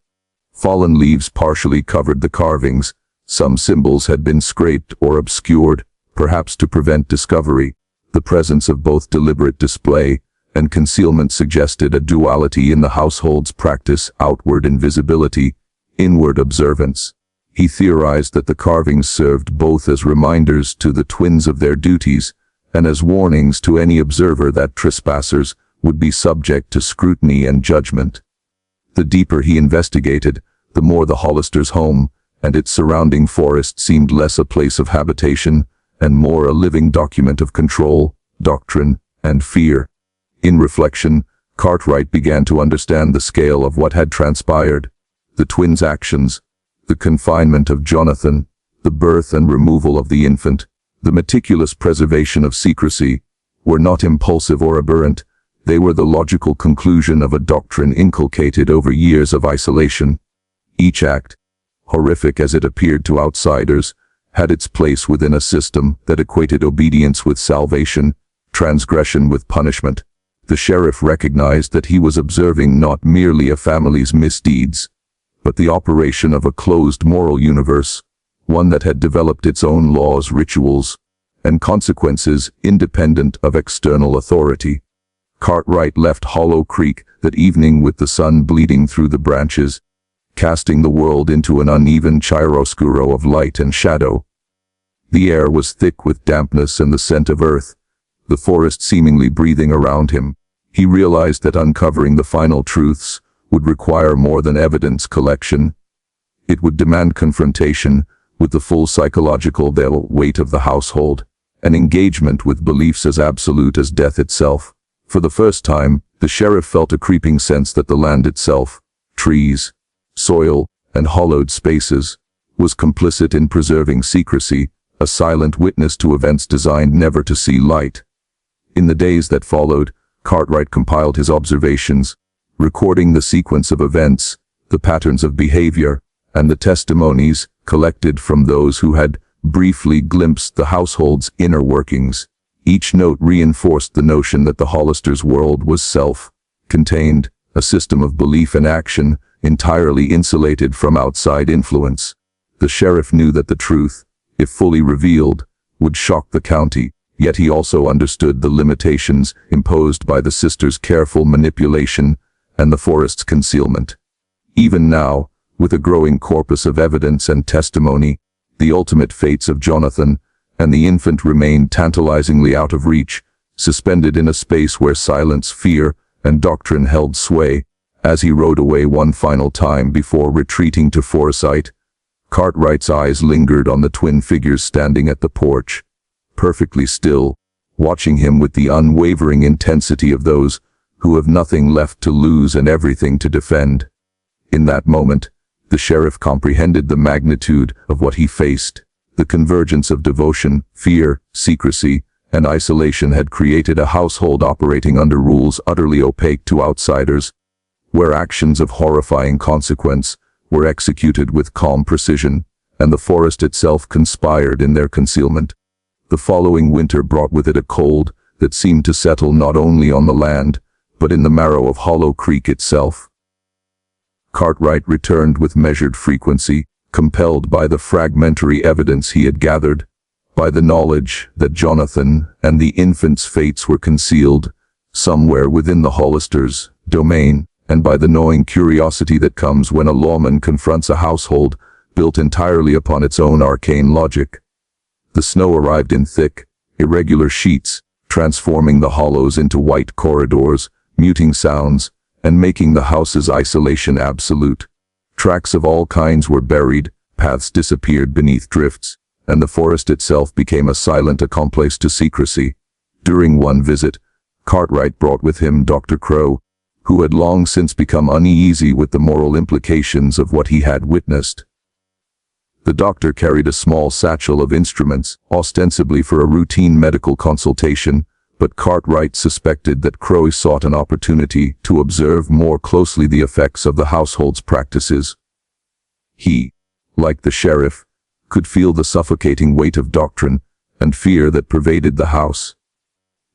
Fallen leaves partially covered the carvings. Some symbols had been scraped or obscured, perhaps to prevent discovery. The presence of both deliberate display and concealment suggested a duality in the household's practice: outward invisibility, inward observance. He theorized that the carvings served both as reminders to the twins of their duties and as warnings to any observer that trespassers would be subject to scrutiny and judgment. The deeper he investigated, the more the Hollisters' home and its surrounding forest seemed less a place of habitation and more a living document of control, doctrine, and fear. In reflection, Cartwright began to understand the scale of what had transpired. The twins' actions, the confinement of Jonathan, the birth and removal of the infant, the meticulous preservation of secrecy, were not impulsive or aberrant. They were the logical conclusion of a doctrine inculcated over years of isolation. Each act, horrific as it appeared to outsiders, had its place within a system that equated obedience with salvation, transgression with punishment. The sheriff recognized that he was observing not merely a family's misdeeds, but the operation of a closed moral universe, one that had developed its own laws, rituals, and consequences independent of external authority. Cartwright left Hollow Creek that evening with the sun bleeding through the branches, casting the world into an uneven chiaroscuro of light and shadow. The air was thick with dampness and the scent of earth, the forest seemingly breathing around him. He realized that uncovering the final truths would require more than evidence collection. It would demand confrontation with the full psychological weight of the household, an engagement with beliefs as absolute as death itself. For the first time, the sheriff felt a creeping sense that the land itself, trees, soil, and hollowed spaces, was complicit in preserving secrecy, a silent witness to events designed never to see light. In the days that followed, Cartwright compiled his observations, recording the sequence of events, the patterns of behavior, and the testimonies collected from those who had briefly glimpsed the household's inner workings. Each note reinforced the notion that the Hollisters' world was self-contained, a system of belief and action, entirely insulated from outside influence. The sheriff knew that the truth, if fully revealed, would shock the county, yet he also understood the limitations imposed by the sisters' careful manipulation and the forest's concealment. Even now, with a growing corpus of evidence and testimony, the ultimate fates of Jonathan and the infant remained tantalizingly out of reach, suspended in a space where silence, fear, and doctrine held sway. As he rode away one final time before retreating to foresight, Cartwright's eyes lingered on the twin figures standing at the porch, perfectly still, watching him with the unwavering intensity of those who have nothing left to lose and everything to defend. In that moment, the sheriff comprehended the magnitude of what he faced. The convergence of devotion, fear, secrecy, and isolation had created a household operating under rules utterly opaque to outsiders, where actions of horrifying consequence were executed with calm precision, and the forest itself conspired in their concealment. The following winter brought with it a cold that seemed to settle not only on the land, but in the marrow of Hollow Creek itself. Cartwright returned with measured frequency, compelled by the fragmentary evidence he had gathered, by the knowledge that Jonathan and the infant's fates were concealed somewhere within the Hollisters' domain, and by the gnawing curiosity that comes when a lawman confronts a household built entirely upon its own arcane logic. The snow arrived in thick, irregular sheets, transforming the hollows into white corridors, muting sounds, and making the house's isolation absolute. Tracks of all kinds were buried, paths disappeared beneath drifts, and the forest itself became a silent accomplice to secrecy. During one visit, Cartwright brought with him Dr. Crow, who had long since become uneasy with the moral implications of what he had witnessed. The doctor carried a small satchel of instruments, ostensibly for a routine medical consultation, but Cartwright suspected that Crow sought an opportunity to observe more closely the effects of the household's practices. He, like the sheriff, could feel the suffocating weight of doctrine and fear that pervaded the house.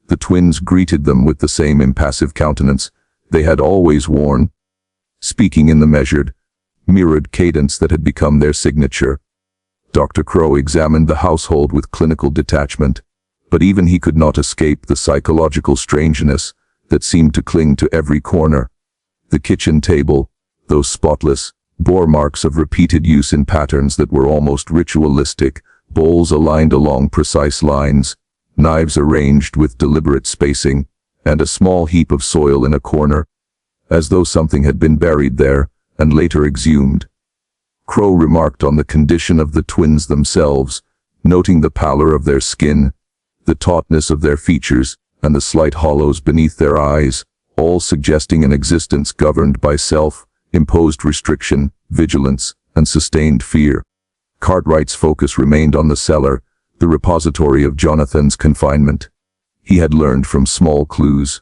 The twins greeted them with the same impassive countenance they had always worn, speaking in the measured, mirrored cadence that had become their signature. Dr. Crow examined the household with clinical detachment, but even he could not escape the psychological strangeness that seemed to cling to every corner. The kitchen table, though spotless, bore marks of repeated use in patterns that were almost ritualistic, bowls aligned along precise lines, knives arranged with deliberate spacing, and a small heap of soil in a corner, as though something had been buried there and later exhumed. Crow remarked on the condition of the twins themselves, noting the pallor of their skin, the tautness of their features, and the slight hollows beneath their eyes, all suggesting an existence governed by self-imposed restriction, vigilance, and sustained fear. Cartwright's focus remained on the cellar, the repository of Jonathan's confinement. He had learned from small clues,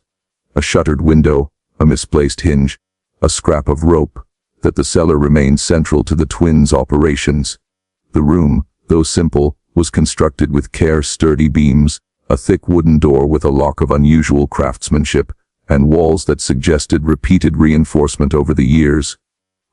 a shuttered window, a misplaced hinge, a scrap of rope, that the cellar remained central to the twins' operations. The room, though simple, was constructed with care, sturdy beams, a thick wooden door with a lock of unusual craftsmanship, and walls that suggested repeated reinforcement over the years.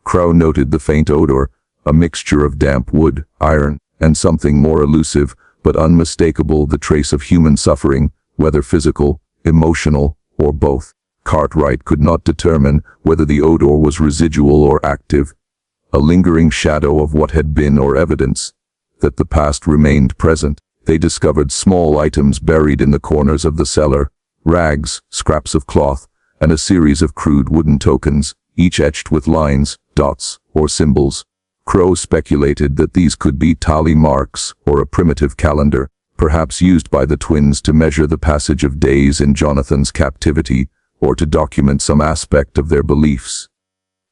Crow noted the faint odor, a mixture of damp wood, iron, and something more elusive, but unmistakable, the trace of human suffering, whether physical, emotional, or both. Cartwright could not determine whether the odor was residual or active, a lingering shadow of what had been or evidence that the past remained present. They discovered small items buried in the corners of the cellar, rags, scraps of cloth, and a series of crude wooden tokens, each etched with lines, dots, or symbols. Crow speculated that these could be tally marks or a primitive calendar, perhaps used by the twins to measure the passage of days in Jonathan's captivity, or to document some aspect of their beliefs.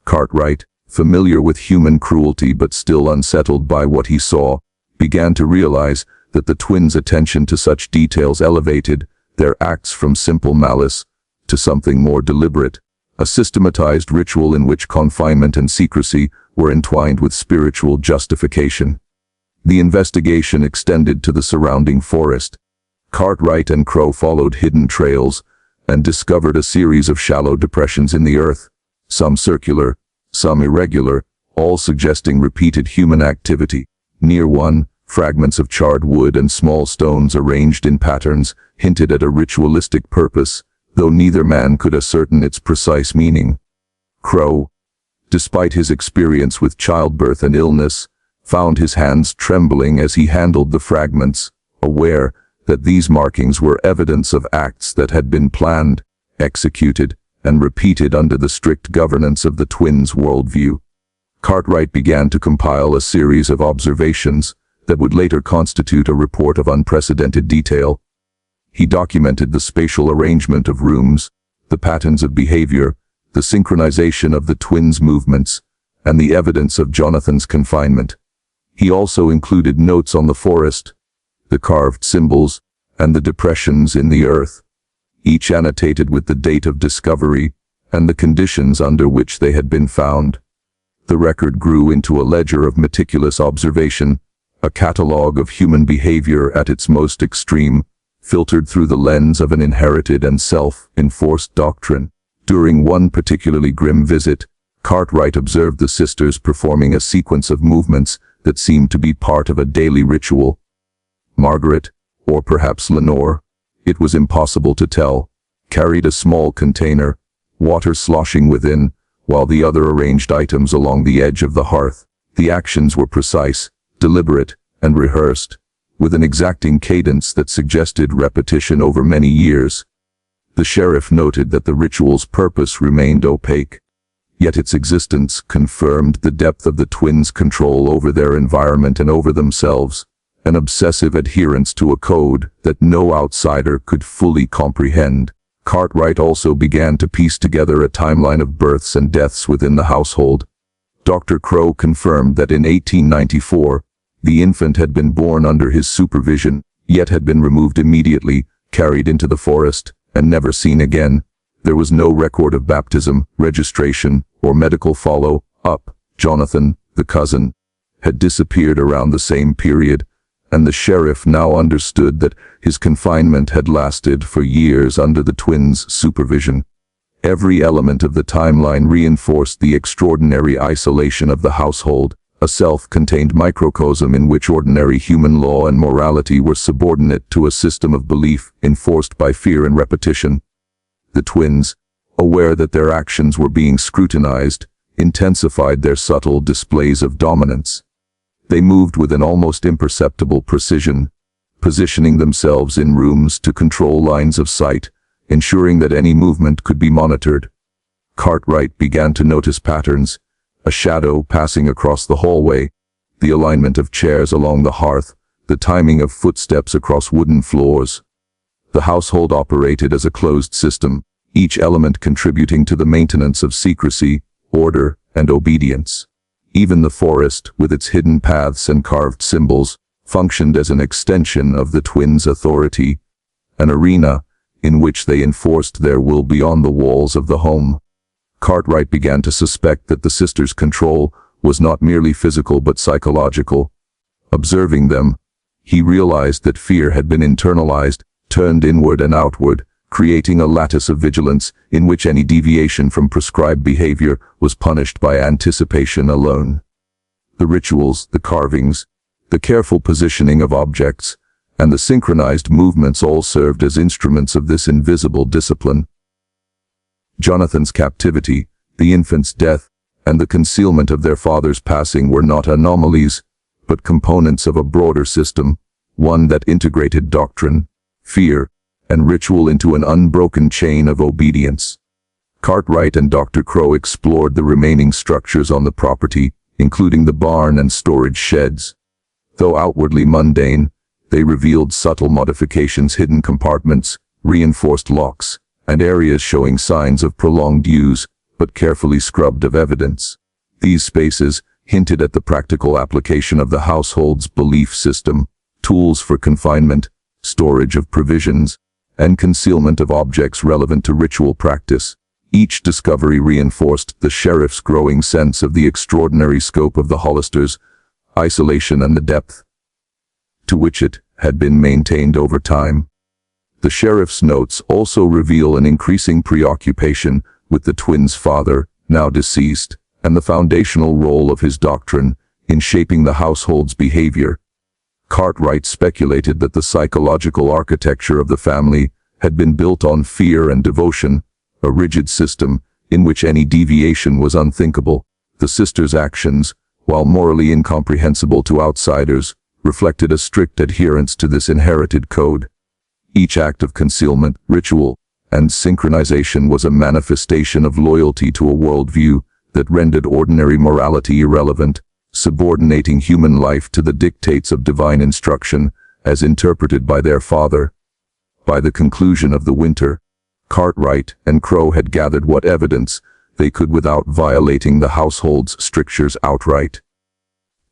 Cartwright, familiar with human cruelty but still unsettled by what he saw, began to realize that the twins' attention to such details elevated their acts from simple malice to something more deliberate, a systematized ritual in which confinement and secrecy were entwined with spiritual justification. The investigation extended to the surrounding forest. Cartwright and Crow followed hidden trails and discovered a series of shallow depressions in the earth, some circular, some irregular, all suggesting repeated human activity. Near one, fragments of charred wood and small stones arranged in patterns hinted at a ritualistic purpose, though neither man could ascertain its precise meaning. Crow, despite his experience with childbirth and illness, found his hands trembling as he handled the fragments, aware that these markings were evidence of acts that had been planned, executed, and repeated under the strict governance of the twins' worldview. Cartwright began to compile a series of observations that would later constitute a report of unprecedented detail. He documented the spatial arrangement of rooms, the patterns of behavior, the synchronization of the twins' movements, and the evidence of Jonathan's confinement. He also included notes on the forest, the carved symbols, and the depressions in the earth, each annotated with the date of discovery and the conditions under which they had been found. The record grew into a ledger of meticulous observation, a catalogue of human behavior at its most extreme, filtered through the lens of an inherited and self-enforced doctrine. During one particularly grim visit, Cartwright observed the sisters performing a sequence of movements that seemed to be part of a daily ritual. Margaret, or perhaps Lenore, it was impossible to tell, carried a small container, water sloshing within, while the other arranged items along the edge of the hearth. The actions were precise, deliberate, and rehearsed, with an exacting cadence that suggested repetition over many years. The sheriff noted that the ritual's purpose remained opaque, yet its existence confirmed the depth of the twins' control over their environment and over themselves, an obsessive adherence to a code that no outsider could fully comprehend. Cartwright also began to piece together a timeline of births and deaths within the household. Dr. Crow confirmed that in 1894, the infant had been born under his supervision, yet had been removed immediately, carried into the forest, and never seen again. There was no record of baptism, registration, or medical follow-up. Jonathan, the cousin, had disappeared around the same period, and the sheriff now understood that his confinement had lasted for years under the twins' supervision. Every element of the timeline reinforced the extraordinary isolation of the household, a self-contained microcosm in which ordinary human law and morality were subordinate to a system of belief enforced by fear and repetition. The twins, aware that their actions were being scrutinized, intensified their subtle displays of dominance. They moved with an almost imperceptible precision, positioning themselves in rooms to control lines of sight, ensuring that any movement could be monitored. Cartwright began to notice patterns, a shadow passing across the hallway, the alignment of chairs along the hearth, the timing of footsteps across wooden floors. The household operated as a closed system, each element contributing to the maintenance of secrecy, order, and obedience. Even the forest, with its hidden paths and carved symbols, functioned as an extension of the twins' authority, an arena in which they enforced their will beyond the walls of the home. Cartwright began to suspect that the sisters' control was not merely physical but psychological. Observing them, he realized that fear had been internalized, turned inward and outward, creating a lattice of vigilance in which any deviation from prescribed behavior was punished by anticipation alone. The rituals, the carvings, the careful positioning of objects, and the synchronized movements all served as instruments of this invisible discipline. Jonathan's captivity, the infant's death, and the concealment of their father's passing were not anomalies, but components of a broader system, one that integrated doctrine, fear, and ritual into an unbroken chain of obedience. Cartwright and Dr. Crow explored the remaining structures on the property, including the barn and storage sheds. Though outwardly mundane, they revealed subtle modifications, hidden compartments, reinforced locks, and areas showing signs of prolonged use, but carefully scrubbed of evidence. These spaces hinted at the practical application of the household's belief system, tools for confinement, storage of provisions, and concealment of objects relevant to ritual practice. Each discovery reinforced the sheriff's growing sense of the extraordinary scope of the Hollisters' isolation and the depth to which it had been maintained over time. The sheriff's notes also reveal an increasing preoccupation with the twins' father, now deceased, and the foundational role of his doctrine in shaping the household's behavior. Cartwright speculated that the psychological architecture of the family had been built on fear and devotion, a rigid system in which any deviation was unthinkable. The sisters' actions, while morally incomprehensible to outsiders, reflected a strict adherence to this inherited code. Each act of concealment, ritual, and synchronization was a manifestation of loyalty to a worldview that rendered ordinary morality irrelevant, subordinating human life to the dictates of divine instruction, as interpreted by their father. By the conclusion of the winter, Cartwright and Crow had gathered what evidence they could without violating the household's strictures outright.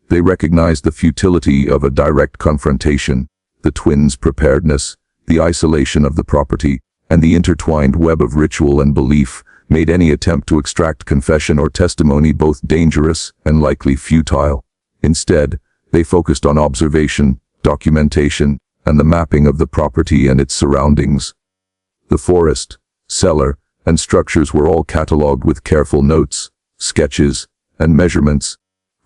They recognized the futility of a direct confrontation, the twins' preparedness, the isolation of the property, and the intertwined web of ritual and belief made any attempt to extract confession or testimony both dangerous and likely futile. Instead, they focused on observation, documentation, and the mapping of the property and its surroundings. The forest, cellar, and structures were all catalogued with careful notes, sketches, and measurements,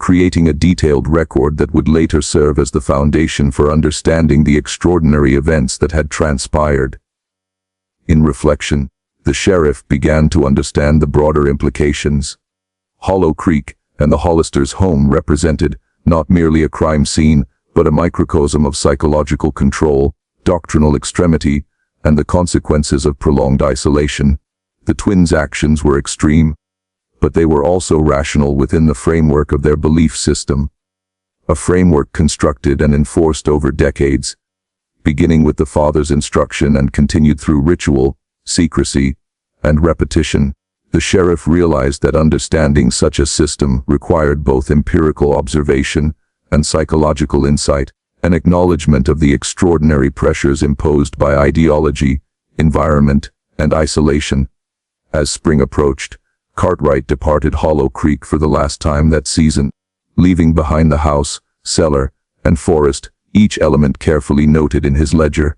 creating a detailed record that would later serve as the foundation for understanding the extraordinary events that had transpired. In reflection, the sheriff began to understand the broader implications. Hollow Creek and the Hollisters' home represented not merely a crime scene, but a microcosm of psychological control, doctrinal extremity, and the consequences of prolonged isolation. The twins' actions were extreme, but they were also rational within the framework of their belief system. A framework constructed and enforced over decades, beginning with the father's instruction and continued through ritual, secrecy, and repetition. The sheriff realized that understanding such a system required both empirical observation and psychological insight, an acknowledgement of the extraordinary pressures imposed by ideology, environment, and isolation. As spring approached, Cartwright departed Hollow Creek for the last time that season, leaving behind the house, cellar, and forest, each element carefully noted in his ledger.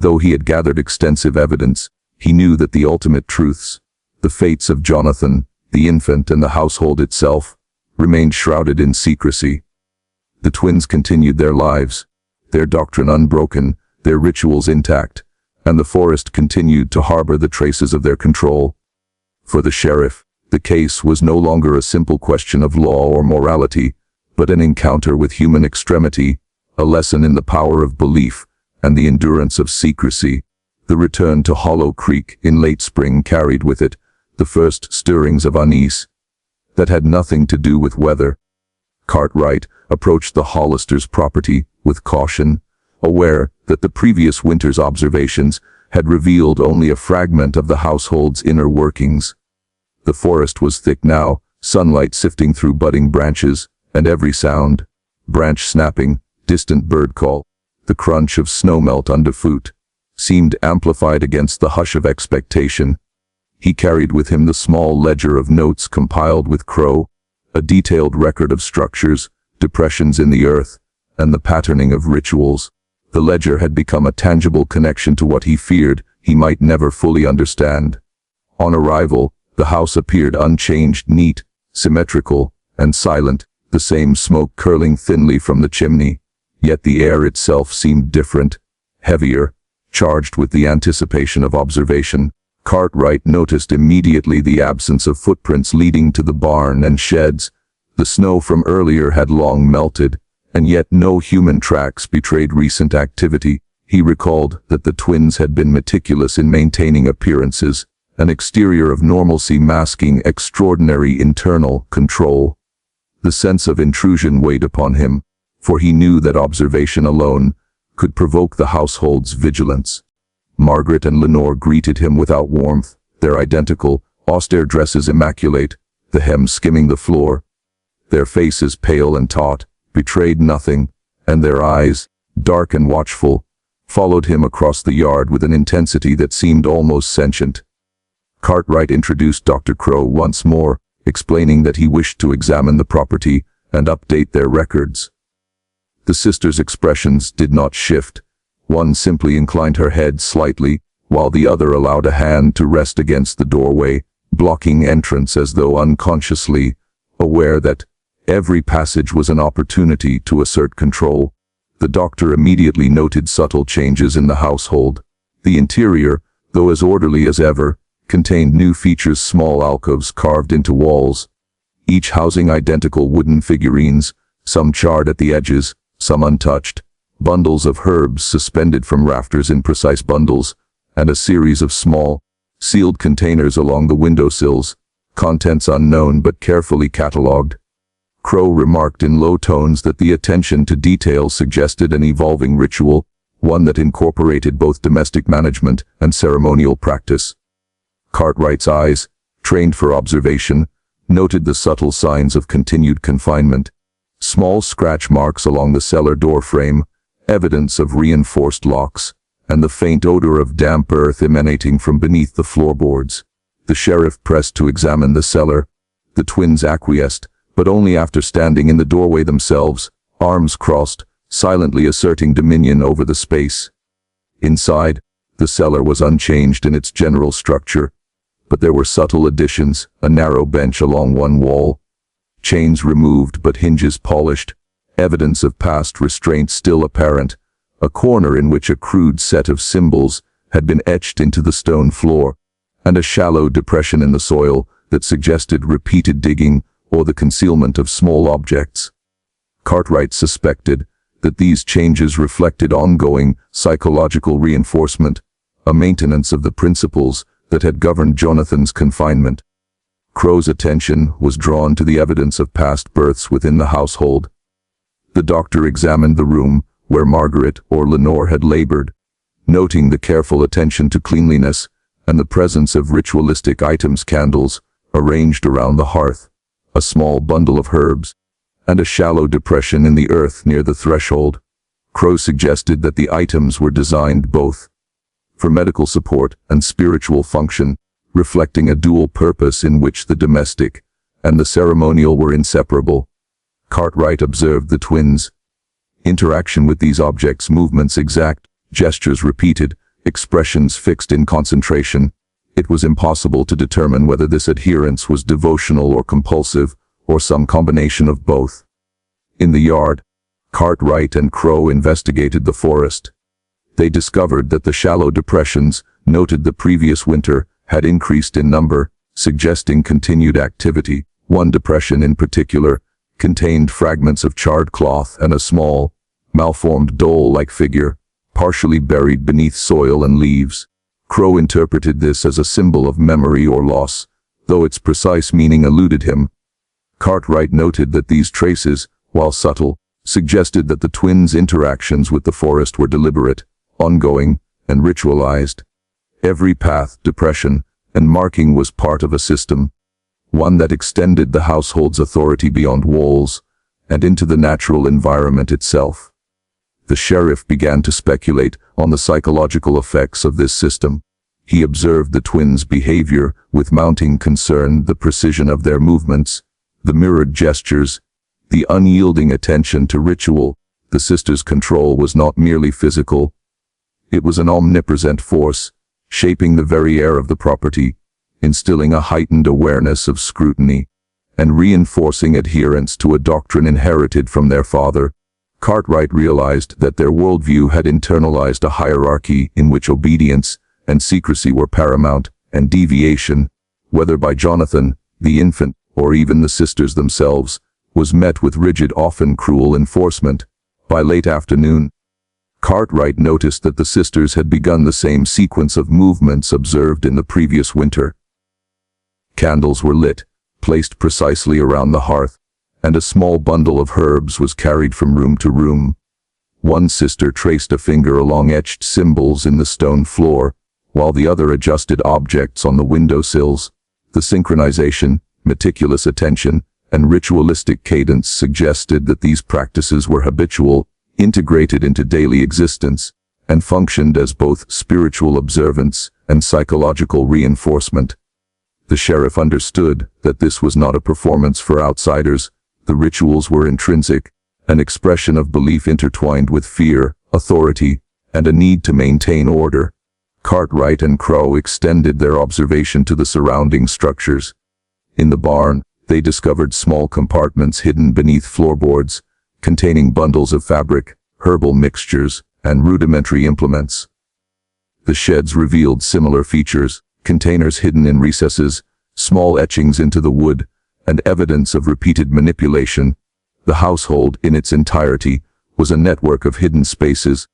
Though he had gathered extensive evidence, he knew that the ultimate truths, the fates of Jonathan, the infant, and the household itself, remained shrouded in secrecy. The twins continued their lives, their doctrine unbroken, their rituals intact, and the forest continued to harbor the traces of their control. For the sheriff, the case was no longer a simple question of law or morality, but an encounter with human extremity, a lesson in the power of belief and the endurance of secrecy. The return to Hollow Creek in late spring carried with it the first stirrings of unease that had nothing to do with weather. Cartwright approached the Hollisters' property with caution, aware that the previous winter's observations had revealed only a fragment of the household's inner workings. The forest was thick now, sunlight sifting through budding branches, and every sound, branch snapping, distant bird call, the crunch of snowmelt underfoot, seemed amplified against the hush of expectation. He carried with him the small ledger of notes compiled with Crow, a detailed record of structures, depressions in the earth, and the patterning of rituals. The ledger had become a tangible connection to what he feared he might never fully understand. On arrival, the house appeared unchanged, neat, symmetrical, and silent, the same smoke curling thinly from the chimney. Yet the air itself seemed different, heavier, charged with the anticipation of observation. Cartwright noticed immediately the absence of footprints leading to the barn and sheds. The snow from earlier had long melted, and yet no human tracks betrayed recent activity. He recalled that the twins had been meticulous in maintaining appearances, an exterior of normalcy masking extraordinary internal control. The sense of intrusion weighed upon him, for he knew that observation alone could provoke the household's vigilance. Margaret and Lenore greeted him without warmth, their identical, austere dresses immaculate, the hem skimming the floor. Their faces, pale and taut, betrayed nothing, and their eyes, dark and watchful, followed him across the yard with an intensity that seemed almost sentient. Cartwright introduced Dr. Crow once more, explaining that he wished to examine the property and update their records. The sisters' expressions did not shift. One simply inclined her head slightly, while the other allowed a hand to rest against the doorway, blocking entrance as though unconsciously aware that every passage was an opportunity to assert control. The doctor immediately noted subtle changes in the household. The interior, though as orderly as ever, contained new features: small alcoves carved into walls, each housing identical wooden figurines, some charred at the edges, some untouched, bundles of herbs suspended from rafters in precise bundles, and a series of small, sealed containers along the windowsills, contents unknown but carefully catalogued. Crow remarked in low tones that the attention to detail suggested an evolving ritual, one that incorporated both domestic management and ceremonial practice. Cartwright's eyes, trained for observation, noted the subtle signs of continued confinement. Small scratch marks along the cellar door frame, evidence of reinforced locks, and the faint odor of damp earth emanating from beneath the floorboards. The sheriff pressed to examine the cellar. The twins acquiesced, but only after standing in the doorway themselves, arms crossed, silently asserting dominion over the space. Inside, the cellar was unchanged in its general structure, but there were subtle additions: a narrow bench along one wall, chains removed but hinges polished, evidence of past restraint still apparent, a corner in which a crude set of symbols had been etched into the stone floor, and a shallow depression in the soil that suggested repeated digging or the concealment of small objects. Cartwright suspected that these changes reflected ongoing psychological reinforcement, a maintenance of the principles that had governed Jonathan's confinement. Crow's attention was drawn to the evidence of past births within the household. The doctor examined the room where Margaret or Lenore had labored, noting the careful attention to cleanliness and the presence of ritualistic items: candles arranged around the hearth, a small bundle of herbs, and a shallow depression in the earth near the threshold. Crow suggested that the items were designed both for medical support and spiritual function, reflecting a dual purpose in which the domestic and the ceremonial were inseparable. Cartwright observed the twins' interaction with these objects, movements exact, gestures repeated, expressions fixed in concentration. It was impossible to determine whether this adherence was devotional or compulsive, or some combination of both. In the yard, Cartwright and Crow investigated the forest. They discovered that the shallow depressions, noted the previous winter, had increased in number, suggesting continued activity. One depression in particular contained fragments of charred cloth and a small, malformed doll-like figure, partially buried beneath soil and leaves. Crow interpreted this as a symbol of memory or loss, though its precise meaning eluded him. Cartwright noted that these traces, while subtle, suggested that the twins' interactions with the forest were deliberate, ongoing, and ritualized. Every path, depression, and marking was part of a system, one that extended the household's authority beyond walls and into the natural environment itself. The sheriff began to speculate on the psychological effects of this system. He observed the twins' behavior with mounting concern, the precision of their movements, the mirrored gestures, the unyielding attention to ritual. The sisters' control was not merely physical. It was an omnipresent force, shaping the very air of the property, instilling a heightened awareness of scrutiny, and reinforcing adherence to a doctrine inherited from their father. Cartwright realized that their worldview had internalized a hierarchy in which obedience and secrecy were paramount, and deviation, whether by Jonathan, the infant, or even the sisters themselves, was met with rigid, often cruel enforcement. By late afternoon, Cartwright noticed that the sisters had begun the same sequence of movements observed in the previous winter. Candles were lit, placed precisely around the hearth, and a small bundle of herbs was carried from room to room. One sister traced a finger along etched symbols in the stone floor, while the other adjusted objects on the windowsills. The synchronization, meticulous attention, and ritualistic cadence suggested that these practices were habitual, integrated into daily existence, and functioned as both spiritual observance and psychological reinforcement. The sheriff understood that this was not a performance for outsiders. The rituals were intrinsic, an expression of belief intertwined with fear, authority, and a need to maintain order. Cartwright and Crow extended their observation to the surrounding structures. In the barn, they discovered small compartments hidden beneath floorboards, containing bundles of fabric, herbal mixtures, and rudimentary implements. The sheds revealed similar features, containers hidden in recesses, small etchings into the wood, and evidence of repeated manipulation. The household, in its entirety, was a network of hidden spaces,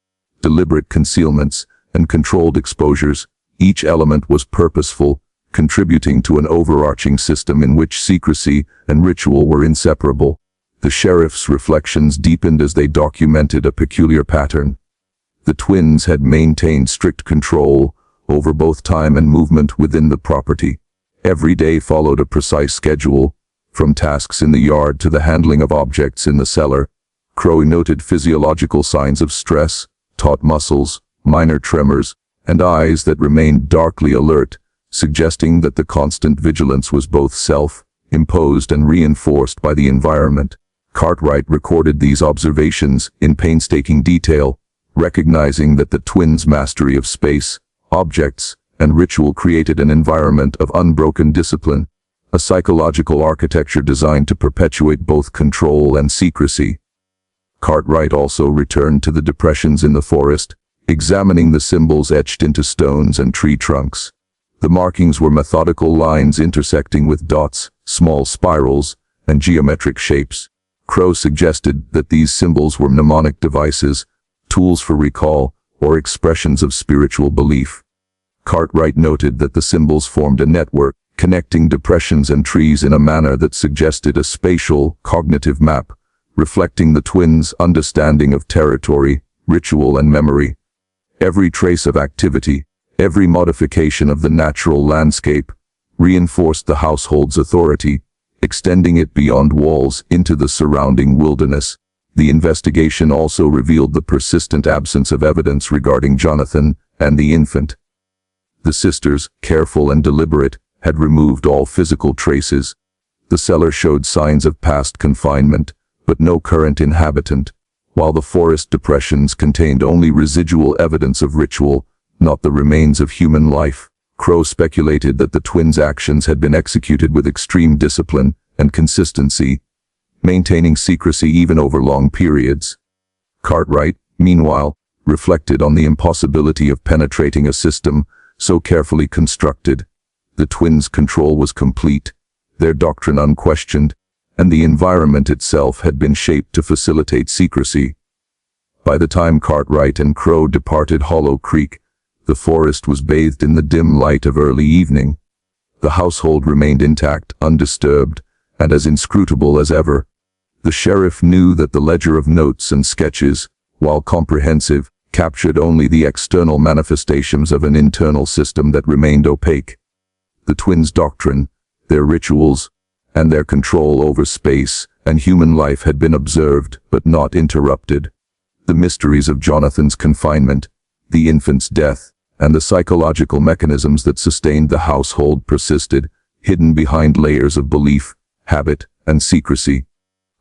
deliberate concealments, and controlled exposures. Each element was purposeful, contributing to an overarching system in which secrecy and ritual were inseparable. The sheriff's reflections deepened as they documented a peculiar pattern. The twins had maintained strict control over both time and movement within the property. Every day followed a precise schedule, from tasks in the yard to the handling of objects in the cellar. Crow noted physiological signs of stress, taut muscles, minor tremors, and eyes that remained darkly alert, suggesting that the constant vigilance was both self-imposed and reinforced by the environment. Cartwright recorded these observations in painstaking detail, recognizing that the twins' mastery of space, objects, and ritual created an environment of unbroken discipline, a psychological architecture designed to perpetuate both control and secrecy. Cartwright also returned to the depressions in the forest, examining the symbols etched into stones and tree trunks. The markings were methodical lines intersecting with dots, small spirals, and geometric shapes. Crow suggested that these symbols were mnemonic devices, tools for recall, or expressions of spiritual belief. Cartwright noted that the symbols formed a network, connecting depressions and trees in a manner that suggested a spatial, cognitive map, reflecting the twins' understanding of territory, ritual, and memory. Every trace of activity, every modification of the natural landscape, reinforced the household's authority, extending it beyond walls into the surrounding wilderness. The investigation also revealed the persistent absence of evidence regarding Jonathan and the infant. The sisters, careful and deliberate, had removed all physical traces. The cellar showed signs of past confinement, but no current inhabitant, while the forest depressions contained only residual evidence of ritual, not the remains of human life. Crow speculated that the twins' actions had been executed with extreme discipline and consistency, maintaining secrecy even over long periods. Cartwright, meanwhile, reflected on the impossibility of penetrating a system so carefully constructed. The twins' control was complete, their doctrine unquestioned, and the environment itself had been shaped to facilitate secrecy. By the time Cartwright and Crow departed Hollow Creek, the forest was bathed in the dim light of early evening. The household remained intact, undisturbed, and as inscrutable as ever. The sheriff knew that the ledger of notes and sketches, while comprehensive, captured only the external manifestations of an internal system that remained opaque. The twins' doctrine, their rituals, and their control over space and human life had been observed but not interrupted. The mysteries of Jonathan's confinement, the infant's death, and the psychological mechanisms that sustained the household persisted, hidden behind layers of belief, habit, and secrecy.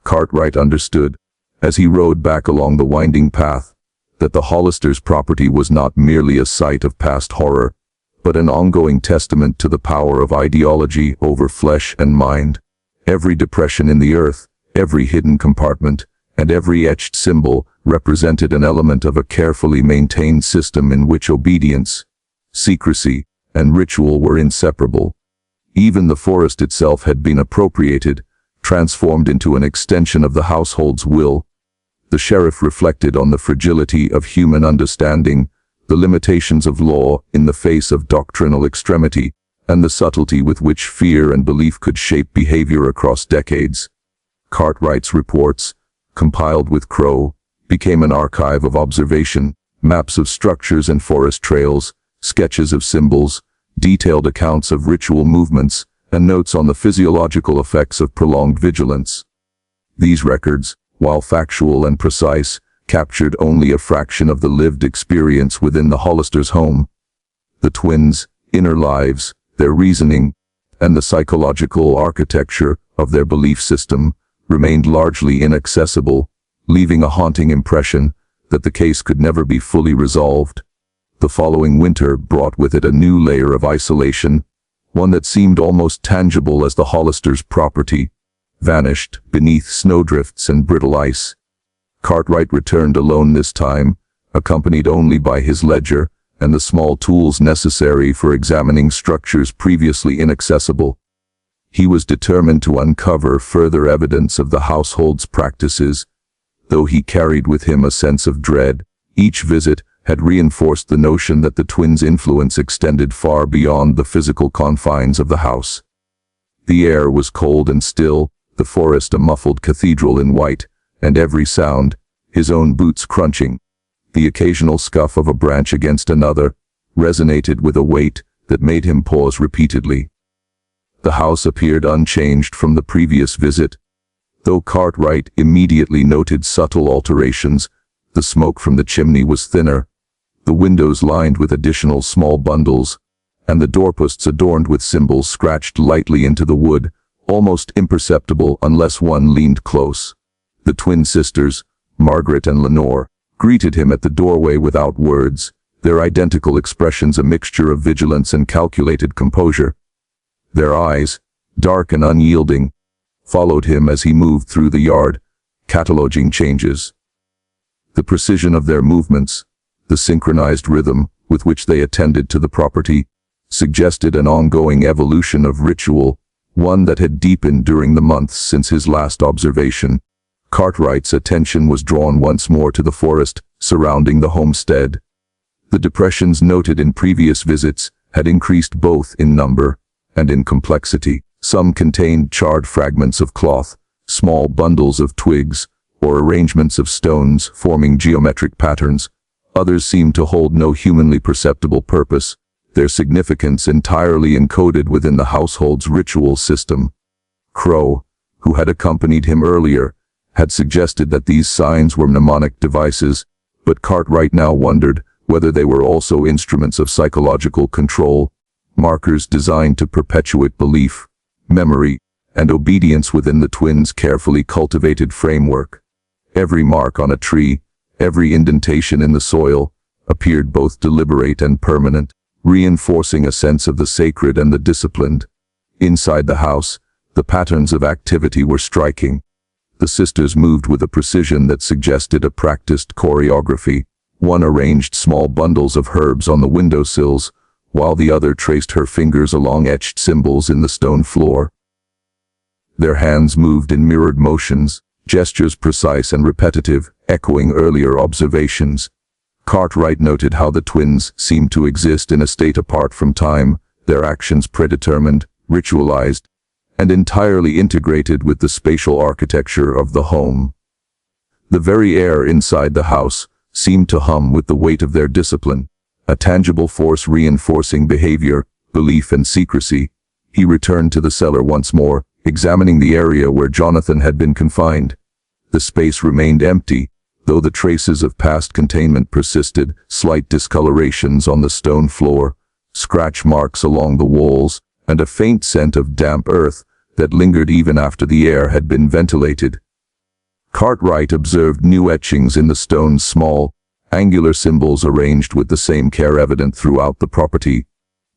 Cartwright understood, as he rode back along the winding path, that the Hollisters' property was not merely a site of past horror, but an ongoing testament to the power of ideology over flesh and mind. Every depression in the earth, every hidden compartment, and every etched symbol represented an element of a carefully maintained system in which obedience, secrecy, and ritual were inseparable. Even the forest itself had been appropriated, transformed into an extension of the household's will. The sheriff reflected on the fragility of human understanding, the limitations of law in the face of doctrinal extremity, and the subtlety with which fear and belief could shape behavior across decades. Cartwright's reports, compiled with Crow, became an archive of observation, maps of structures and forest trails, sketches of symbols, detailed accounts of ritual movements, and notes on the physiological effects of prolonged vigilance. These records, while factual and precise, captured only a fraction of the lived experience within the Hollisters' home. The twins' inner lives, their reasoning, and the psychological architecture of their belief system remained largely inaccessible, leaving a haunting impression that the case could never be fully resolved. The following winter brought with it a new layer of isolation, one that seemed almost tangible as the Hollisters' property vanished beneath snowdrifts and brittle ice. Cartwright returned alone this time, accompanied only by his ledger and the small tools necessary for examining structures previously inaccessible. He was determined to uncover further evidence of the household's practices, though he carried with him a sense of dread. Each visit had reinforced the notion that the twins' influence extended far beyond the physical confines of the house. The air was cold and still, the forest a muffled cathedral in white, and every sound, his own boots crunching, the occasional scuff of a branch against another, resonated with a weight that made him pause repeatedly. The house appeared unchanged from the previous visit. Though Cartwright immediately noted subtle alterations, the smoke from the chimney was thinner, the windows lined with additional small bundles, and the doorposts adorned with symbols scratched lightly into the wood, almost imperceptible unless one leaned close. The twin sisters, Margaret and Lenore, greeted him at the doorway without words, their identical expressions a mixture of vigilance and calculated composure. Their eyes, dark and unyielding, followed him as he moved through the yard, cataloging changes. The precision of their movements, the synchronized rhythm with which they attended to the property, suggested an ongoing evolution of ritual, one that had deepened during the months since his last observation. Cartwright's attention was drawn once more to the forest surrounding the homestead. The depressions noted in previous visits had increased both in number and in complexity. Some contained charred fragments of cloth, small bundles of twigs, or arrangements of stones forming geometric patterns. Others seemed to hold no humanly perceptible purpose, their significance entirely encoded within the household's ritual system. Crow, who had accompanied him earlier, had suggested that these signs were mnemonic devices, but Cartwright now wondered whether they were also instruments of psychological control, markers designed to perpetuate belief, memory, and obedience within the twins' carefully cultivated framework. Every mark on a tree, every indentation in the soil, appeared both deliberate and permanent, reinforcing a sense of the sacred and the disciplined. Inside the house, the patterns of activity were striking. The sisters moved with a precision that suggested a practiced choreography. One arranged small bundles of herbs on the windowsills, while the other traced her fingers along etched symbols in the stone floor. Their hands moved in mirrored motions, gestures precise and repetitive, echoing earlier observations. Cartwright noted how the twins seemed to exist in a state apart from time, their actions predetermined, ritualized, and entirely integrated with the spatial architecture of the home. The very air inside the house seemed to hum with the weight of their discipline, a tangible force reinforcing behavior, belief, and secrecy. He returned to the cellar once more, examining the area where Jonathan had been confined. The space remained empty, though the traces of past containment persisted, slight discolorations on the stone floor, scratch marks along the walls, and a faint scent of damp earth that lingered even after the air had been ventilated. Cartwright observed new etchings in the stone's small, angular symbols arranged with the same care evident throughout the property.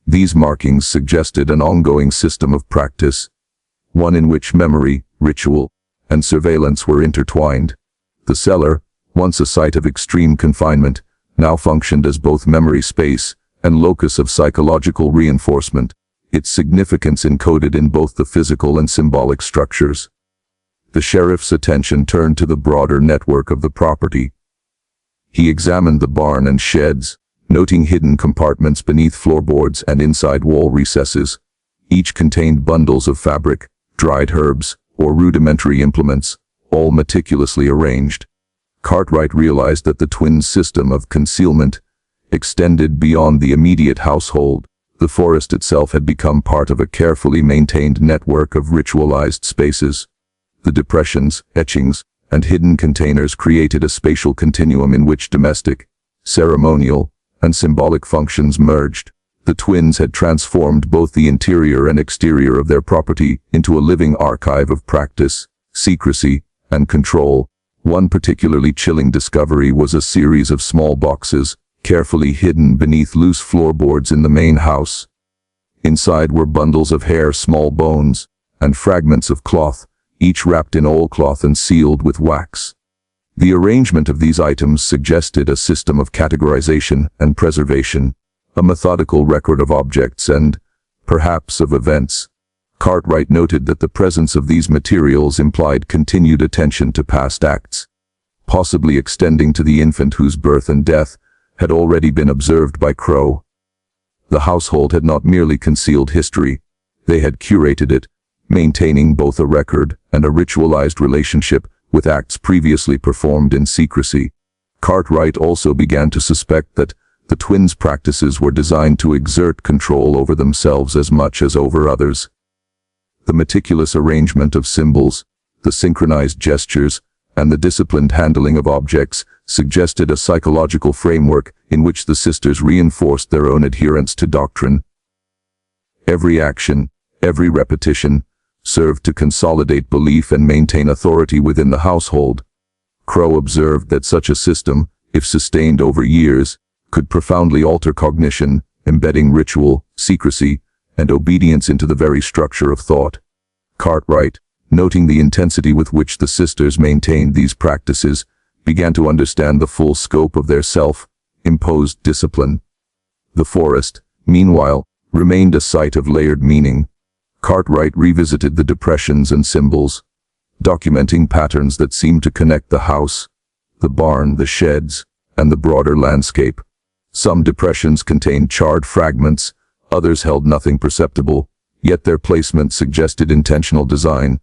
These markings suggested an ongoing system of practice, one in which memory, ritual, and surveillance were intertwined. The cellar, once a site of extreme confinement, now functioned as both memory space and locus of psychological reinforcement, its significance encoded in both the physical and symbolic structures. The sheriff's attention turned to the broader network of the property. He examined the barn and sheds, noting hidden compartments beneath floorboards and inside wall recesses. Each contained bundles of fabric, dried herbs, or rudimentary implements, all meticulously arranged. Cartwright realized that the twins' system of concealment extended beyond the immediate household. The forest itself had become part of a carefully maintained network of ritualized spaces. The depressions, etchings, and hidden containers created a spatial continuum in which domestic, ceremonial, and symbolic functions merged. The twins had transformed both the interior and exterior of their property into a living archive of practice, secrecy, and control. One particularly chilling discovery was a series of small boxes, carefully hidden beneath loose floorboards in the main house. Inside were bundles of hair, small bones, and fragments of cloth, each wrapped in oilcloth and sealed with wax. The arrangement of these items suggested a system of categorization and preservation, a methodical record of objects and, perhaps, of events. Cartwright noted that the presence of these materials implied continued attention to past acts, possibly extending to the infant whose birth and death had already been observed by Crow. The household had not merely concealed history, they had curated it, maintaining both a record and a ritualized relationship with acts previously performed in secrecy. Cartwright also began to suspect that the twins' practices were designed to exert control over themselves as much as over others. The meticulous arrangement of symbols, the synchronized gestures, and the disciplined handling of objects suggested a psychological framework in which the sisters reinforced their own adherence to doctrine. Every action, every repetition, served to consolidate belief and maintain authority within the household. Crow observed that such a system, if sustained over years, could profoundly alter cognition, embedding ritual, secrecy, and obedience into the very structure of thought. Cartwright, noting the intensity with which the sisters maintained these practices, began to understand the full scope of their self-imposed discipline. The forest, meanwhile, remained a site of layered meaning. Cartwright revisited the depressions and symbols, documenting patterns that seemed to connect the house, the barn, the sheds, and the broader landscape. Some depressions contained charred fragments, others held nothing perceptible, yet their placement suggested intentional design.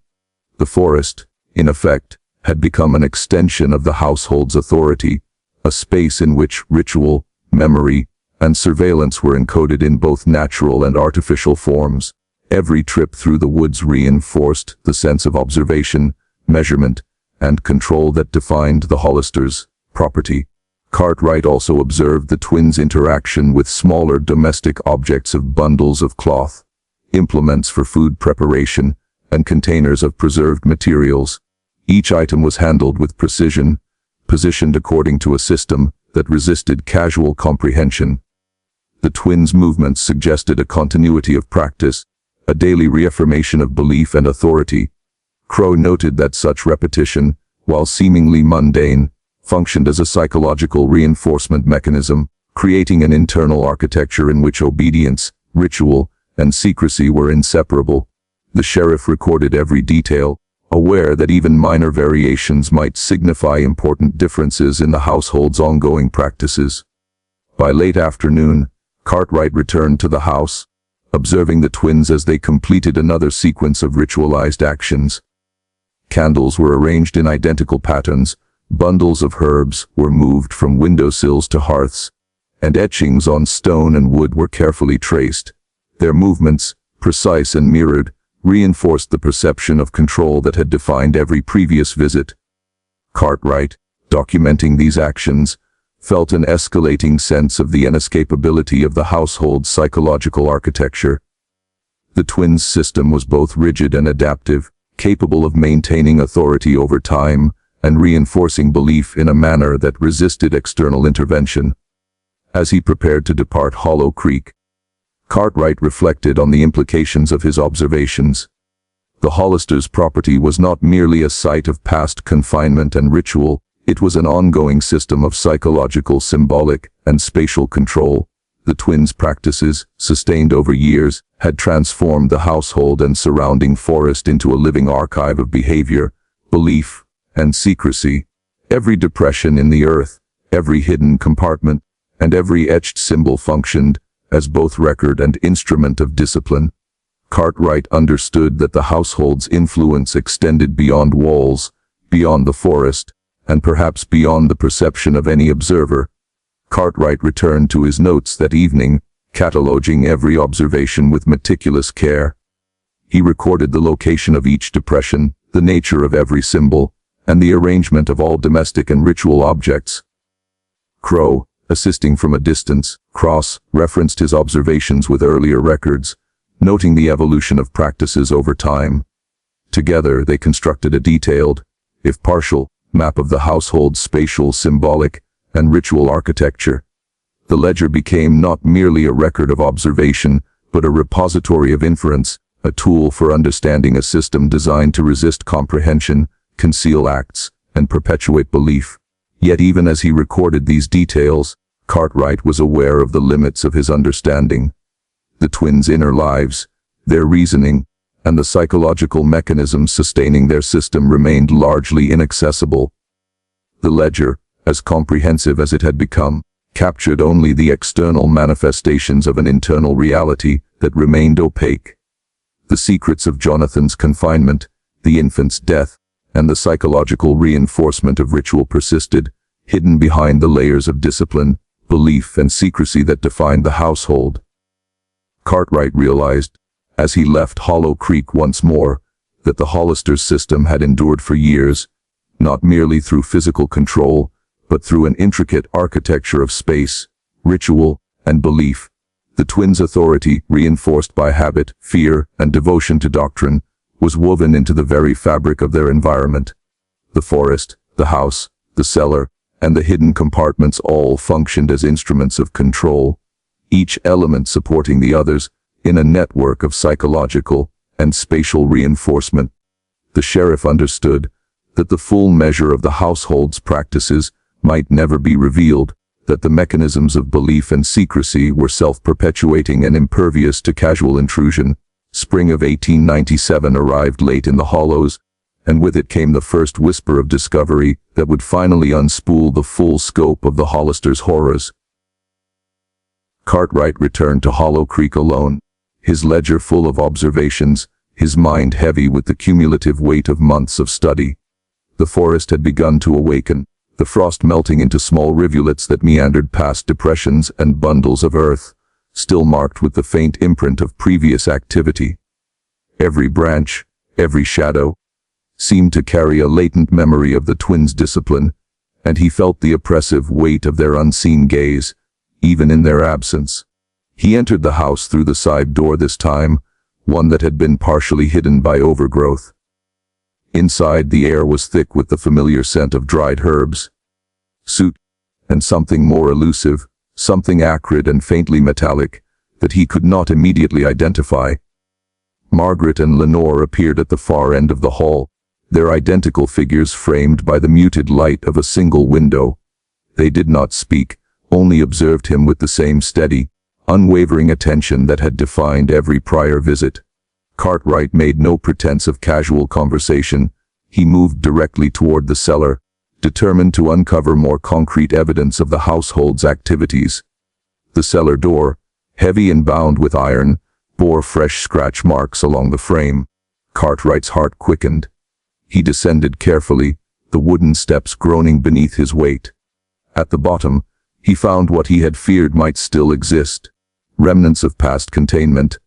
The forest, in effect, had become an extension of the household's authority, a space in which ritual, memory, and surveillance were encoded in both natural and artificial forms. Every trip through the woods reinforced the sense of observation, measurement, and control that defined the Hollisters' property. Cartwright also observed the twins' interaction with smaller domestic objects of bundles of cloth, implements for food preparation, and containers of preserved materials. Each item was handled with precision, positioned according to a system that resisted casual comprehension. The twins' movements suggested a continuity of practice, a daily reaffirmation of belief and authority. Crow noted that such repetition, while seemingly mundane, functioned as a psychological reinforcement mechanism, creating an internal architecture in which obedience, ritual, and secrecy were inseparable. The sheriff recorded every detail, aware that even minor variations might signify important differences in the household's ongoing practices. By late afternoon, Cartwright returned to the house, observing the twins as they completed another sequence of ritualized actions. Candles were arranged in identical patterns, bundles of herbs were moved from windowsills to hearths, and etchings on stone and wood were carefully traced. Their movements, precise and mirrored, reinforced the perception of control that had defined every previous visit. Cartwright, documenting these actions, felt an escalating sense of the inescapability of the household's psychological architecture. The twins' system was both rigid and adaptive, capable of maintaining authority over time and reinforcing belief in a manner that resisted external intervention. As he prepared to depart Hollow Creek, Cartwright reflected on the implications of his observations. The Hollisters' property was not merely a site of past confinement and ritual, it was an ongoing system of psychological, symbolic, and spatial control. The twins' practices, sustained over years, had transformed the household and surrounding forest into a living archive of behavior, belief, and secrecy. Every depression in the earth, every hidden compartment, and every etched symbol functioned as both record and instrument of discipline. Cartwright understood that the household's influence extended beyond walls, beyond the forest, and perhaps beyond the perception of any observer. Cartwright returned to his notes that evening, cataloging every observation with meticulous care. He recorded the location of each depression, the nature of every symbol, and the arrangement of all domestic and ritual objects. Crow, assisting from a distance, cross-referenced his observations with earlier records, noting the evolution of practices over time. Together they constructed a detailed, if partial, map of the household's spatial, symbolic, and ritual architecture. The ledger became not merely a record of observation, but a repository of inference, a tool for understanding a system designed to resist comprehension, conceal acts, and perpetuate belief. Yet even as he recorded these details, Cartwright was aware of the limits of his understanding. The twins' inner lives, their reasoning, and the psychological mechanisms sustaining their system remained largely inaccessible. The ledger, as comprehensive as it had become, captured only the external manifestations of an internal reality that remained opaque. The secrets of Jonathan's confinement, the infant's death, and the psychological reinforcement of ritual persisted, hidden behind the layers of discipline, belief, and secrecy that defined the household. Cartwright realized, as he left Hollow Creek once more, that the Hollisters' system had endured for years, not merely through physical control, but through an intricate architecture of space, ritual, and belief. The twins' authority, reinforced by habit, fear, and devotion to doctrine, was woven into the very fabric of their environment. The forest, the house, the cellar, and the hidden compartments all functioned as instruments of control, each element supporting the others, in a network of psychological and spatial reinforcement. The sheriff understood that the full measure of the household's practices might never be revealed, that the mechanisms of belief and secrecy were self-perpetuating and impervious to casual intrusion. Spring of 1897 arrived late in the Hollows, and with it came the first whisper of discovery that would finally unspool the full scope of the Hollisters' horrors. Cartwright returned to Hollow Creek alone, his ledger full of observations, his mind heavy with the cumulative weight of months of study. The forest had begun to awaken, the frost melting into small rivulets that meandered past depressions and bundles of earth, still marked with the faint imprint of previous activity. Every branch, every shadow, seemed to carry a latent memory of the twins' discipline, and he felt the oppressive weight of their unseen gaze, even in their absence. He entered the house through the side door this time, one that had been partially hidden by overgrowth. Inside, the air was thick with the familiar scent of dried herbs, soot, and something more elusive, something acrid and faintly metallic, that he could not immediately identify. Margaret and Lenore appeared at the far end of the hall, their identical figures framed by the muted light of a single window. They did not speak, only observed him with the same steady, unwavering attention that had defined every prior visit. Cartwright made no pretense of casual conversation. He moved directly toward the cellar, determined to uncover more concrete evidence of the household's activities. The cellar door, heavy and bound with iron, bore fresh scratch marks along the frame. Cartwright's heart quickened. He descended carefully, the wooden steps groaning beneath his weight. At the bottom, he found what he had feared might still exist. Remnants of past containment,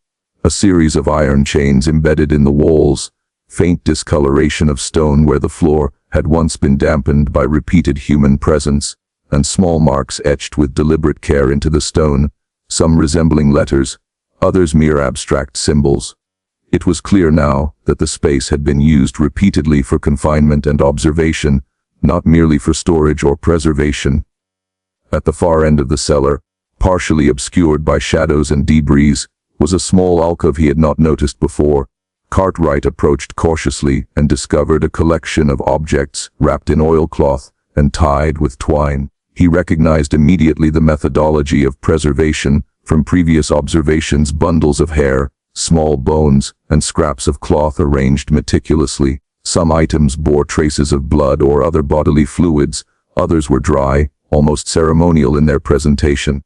a series of iron chains embedded in the walls, faint discoloration of stone where the floor had once been dampened by repeated human presence, and small marks etched with deliberate care into the stone, some resembling letters, others mere abstract symbols. It was clear now that the space had been used repeatedly for confinement and observation, not merely for storage or preservation. At the far end of the cellar, partially obscured by shadows and debris, was a small alcove he had not noticed before. Cartwright approached cautiously and discovered a collection of objects wrapped in oilcloth and tied with twine. He recognized immediately the methodology of preservation from previous observations: bundles of hair, small bones, and scraps of cloth arranged meticulously. Some items bore traces of blood or other bodily fluids, others were dry, almost ceremonial in their presentation.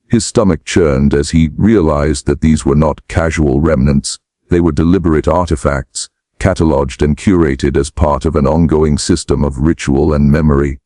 His stomach churned as he realized that these were not casual remnants. They were deliberate artifacts, catalogued and curated as part of an ongoing system of ritual and memory.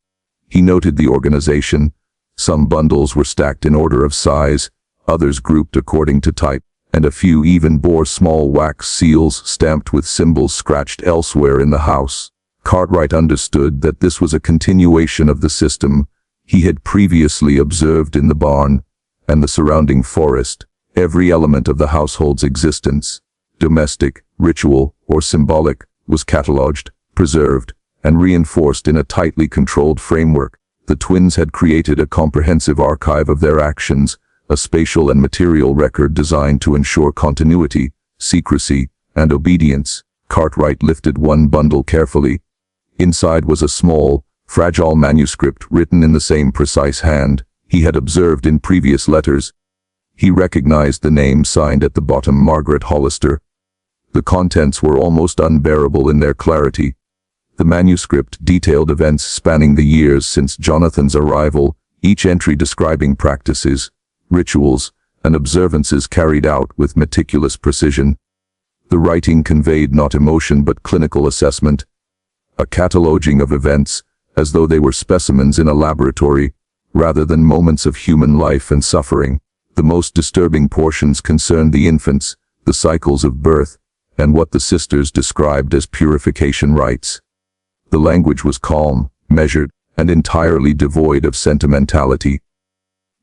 He noted the organization. Some bundles were stacked in order of size, others grouped according to type, and a few even bore small wax seals stamped with symbols scratched elsewhere in the house. Cartwright understood that this was a continuation of the system he had previously observed in the barn and the surrounding forest. Every element of the household's existence, domestic, ritual, or symbolic, was catalogued, preserved, and reinforced in a tightly controlled framework. The twins had created a comprehensive archive of their actions, a spatial and material record designed to ensure continuity, secrecy, and obedience. Cartwright lifted one bundle carefully. Inside was a small, fragile manuscript written in the same precise hand he had observed in previous letters. He recognized the name signed at the bottom: Margaret Hollister. The contents were almost unbearable in their clarity. The manuscript detailed events spanning the years since Jonathan's arrival, each entry describing practices, rituals, and observances carried out with meticulous precision. The writing conveyed not emotion but clinical assessment, a cataloging of events, as though they were specimens in a laboratory, rather than moments of human life and suffering. The most disturbing portions concerned the infants, the cycles of birth, and what the sisters described as purification rites. The language was calm, measured, and entirely devoid of sentimentality.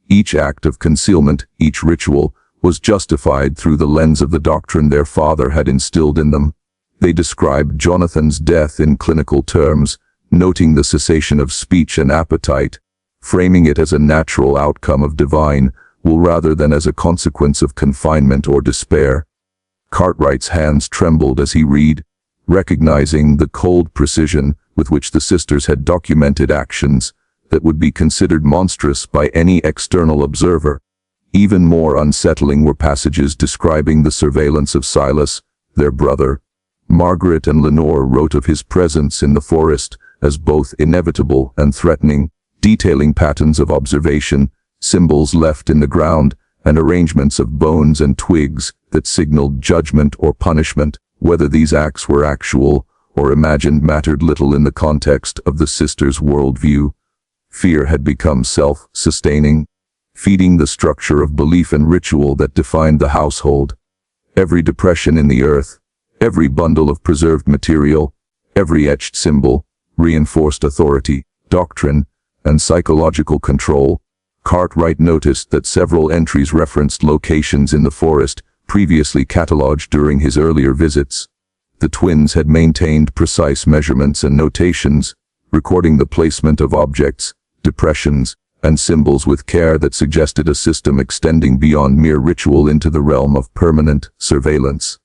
Each act of concealment, each ritual, was justified through the lens of the doctrine their father had instilled in them. They described Jonathan's death in clinical terms, noting the cessation of speech and appetite, framing it as a natural outcome of divine will rather than as a consequence of confinement or despair. Cartwright's hands trembled as he read, recognizing the cold precision with which the sisters had documented actions that would be considered monstrous by any external observer. Even more unsettling were passages describing the surveillance of Silas, their brother. Margaret and Lenore wrote of his presence in the forest as both inevitable and threatening, detailing patterns of observation, symbols left in the ground, and arrangements of bones and twigs that signaled judgment or punishment. Whether these acts were actual or imagined mattered little in the context of the sisters' worldview. Fear had become self-sustaining, feeding the structure of belief and ritual that defined the household. Every depression in the earth, every bundle of preserved material, Every etched symbol reinforced authority, doctrine, and psychological control. Cartwright noticed that several entries referenced locations in the forest previously catalogued during his earlier visits. The twins had maintained precise measurements and notations, recording the placement of objects, depressions, and symbols with care that suggested a system extending beyond mere ritual into the realm of permanent surveillance.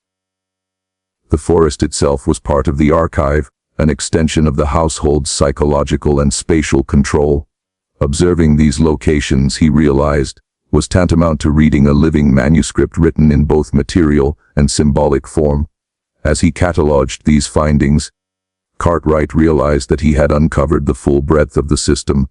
The forest itself was part of the archive, an extension of the household's psychological and spatial control. Observing these locations, he realized, was tantamount to reading a living manuscript written in both material and symbolic form. As he catalogued these findings, Cartwright realized that he had uncovered the full breadth of the system.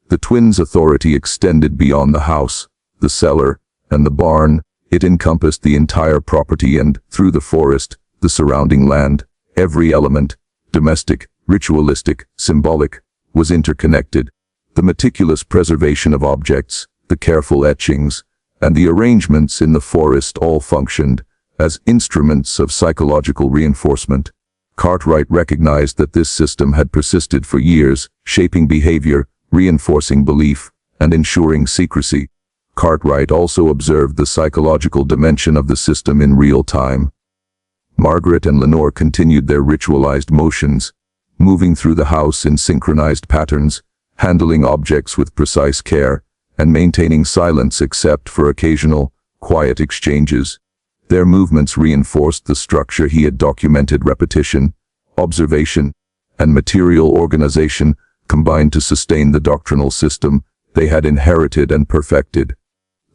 The twins' authority extended beyond the house, the cellar, and the barn. It encompassed the entire property and, through the forest, the surrounding land. Every element, domestic, ritualistic, symbolic, was interconnected. The meticulous preservation of objects, the careful etchings, and the arrangements in the forest all functioned as instruments of psychological reinforcement. Cartwright recognized that this system had persisted for years, shaping behavior, reinforcing belief, and ensuring secrecy. Cartwright also observed the psychological dimension of the system in real time. Margaret and Lenore continued their ritualized motions, moving through the house in synchronized patterns, handling objects with precise care, and maintaining silence except for occasional, quiet exchanges. Their movements reinforced the structure he had documented. Repetition, observation, and material organization combined to sustain the doctrinal system they had inherited and perfected.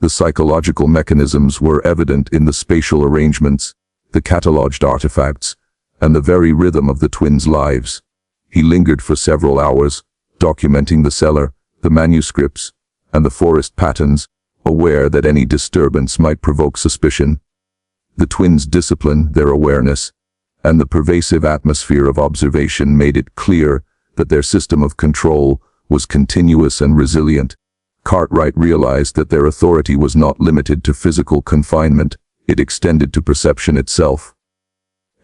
The psychological mechanisms were evident in the spatial arrangements, the catalogued artifacts, and the very rhythm of the twins' lives. He lingered for several hours, documenting the cellar, the manuscripts, and the forest patterns, aware that any disturbance might provoke suspicion. The twins' discipline, their awareness, and the pervasive atmosphere of observation made it clear that their system of control was continuous and resilient. Cartwright realized that their authority was not limited to physical confinement, it extended to perception itself.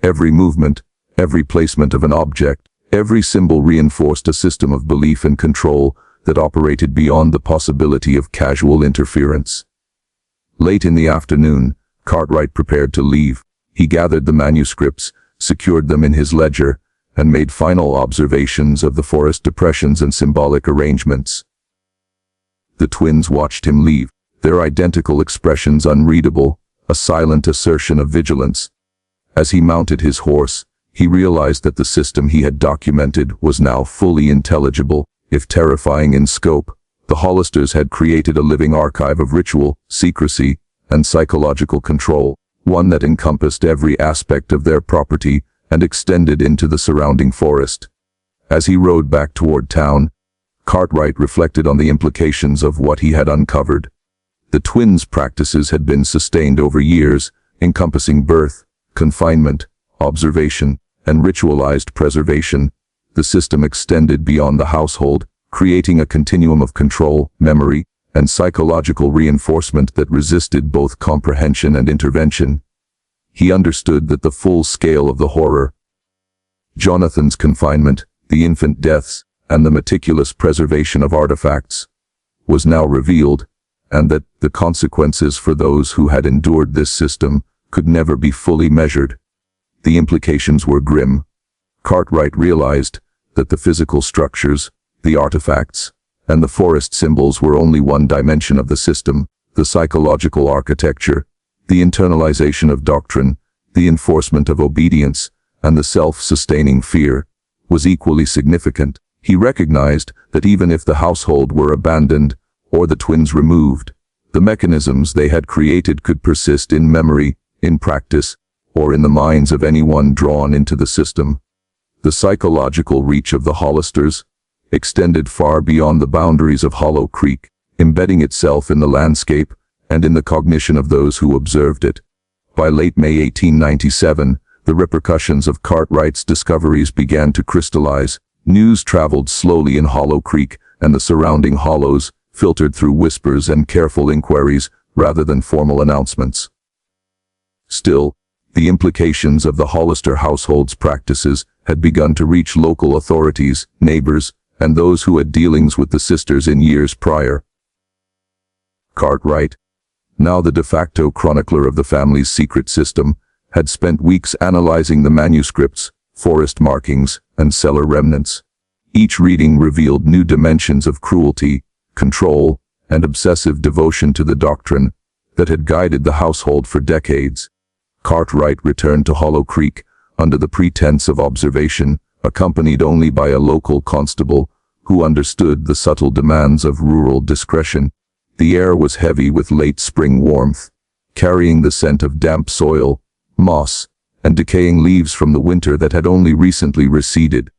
Every movement, every placement of an object, every symbol reinforced a system of belief and control that operated beyond the possibility of casual interference. Late in the afternoon, Cartwright prepared to leave. He gathered the manuscripts, secured them in his ledger, and made final observations of the forest depressions and symbolic arrangements. The twins watched him leave, their identical expressions unreadable, a silent assertion of vigilance. As he mounted his horse, he realized that the system he had documented was now fully intelligible, if terrifying in scope. The Hollisters had created a living archive of ritual, secrecy, and psychological control, one that encompassed every aspect of their property and extended into the surrounding forest. As he rode back toward town, Cartwright reflected on the implications of what he had uncovered. The twins' practices had been sustained over years, encompassing birth, confinement, observation, and ritualized preservation. The system extended beyond the household, creating a continuum of control, memory, and psychological reinforcement that resisted both comprehension and intervention. He understood that the full scale of the horror, Jonathan's confinement, the infant deaths, and the meticulous preservation of artifacts, was now revealed, and that the consequences for those who had endured this system could never be fully measured. The implications were grim. Cartwright realized that the physical structures, the artifacts, and the forest symbols were only one dimension of the system. The psychological architecture, the internalization of doctrine, the enforcement of obedience, and the self-sustaining fear was equally significant. He recognized that even if the household were abandoned or the twins removed, the mechanisms they had created could persist in memory, in practice, or in the minds of anyone drawn into the system. The psychological reach of the Hollisters extended far beyond the boundaries of Hollow Creek, embedding itself in the landscape and in the cognition of those who observed it. By late May 1897, the repercussions of Cartwright's discoveries began to crystallize. News traveled slowly in Hollow Creek and the surrounding hollows, filtered through whispers and careful inquiries rather than formal announcements. Still, The implications of the Hollister household's practices had begun to reach local authorities, neighbors, and those who had dealings with the sisters in years prior. Cartwright, now the de facto chronicler of the family's secret system, had spent weeks analyzing the manuscripts, forest markings, and cellar remnants. Each reading revealed new dimensions of cruelty, control, and obsessive devotion to the doctrine that had guided the household for decades. Cartwright returned to Hollow Creek under the pretense of observation, accompanied only by a local constable who understood the subtle demands of rural discretion. The air was heavy with late spring warmth, carrying the scent of damp soil, moss, and decaying leaves from the winter that had only recently receded.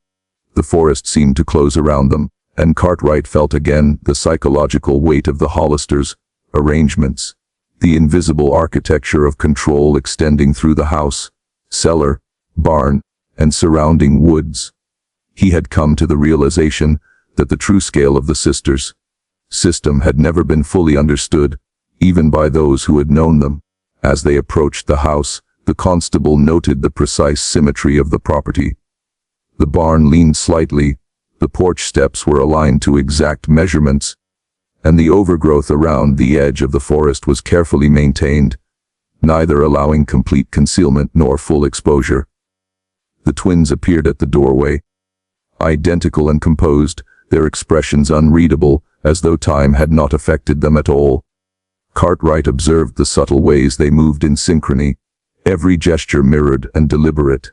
The forest seemed to close around them, and Cartwright felt again the psychological weight of the Hollisters' arrangements. The invisible architecture of control extending through the house, cellar, barn, and surrounding woods. He had come to the realization that the true scale of the sisters' system had never been fully understood, even by those who had known them. As they approached the house, the constable noted the precise symmetry of the property. The barn leaned slightly, the porch steps were aligned to exact measurements, and the overgrowth around the edge of the forest was carefully maintained, neither allowing complete concealment nor full exposure. The twins appeared at the doorway, identical and composed, their expressions unreadable, as though time had not affected them at all. Cartwright observed the subtle ways they moved in synchrony, every gesture mirrored and deliberate.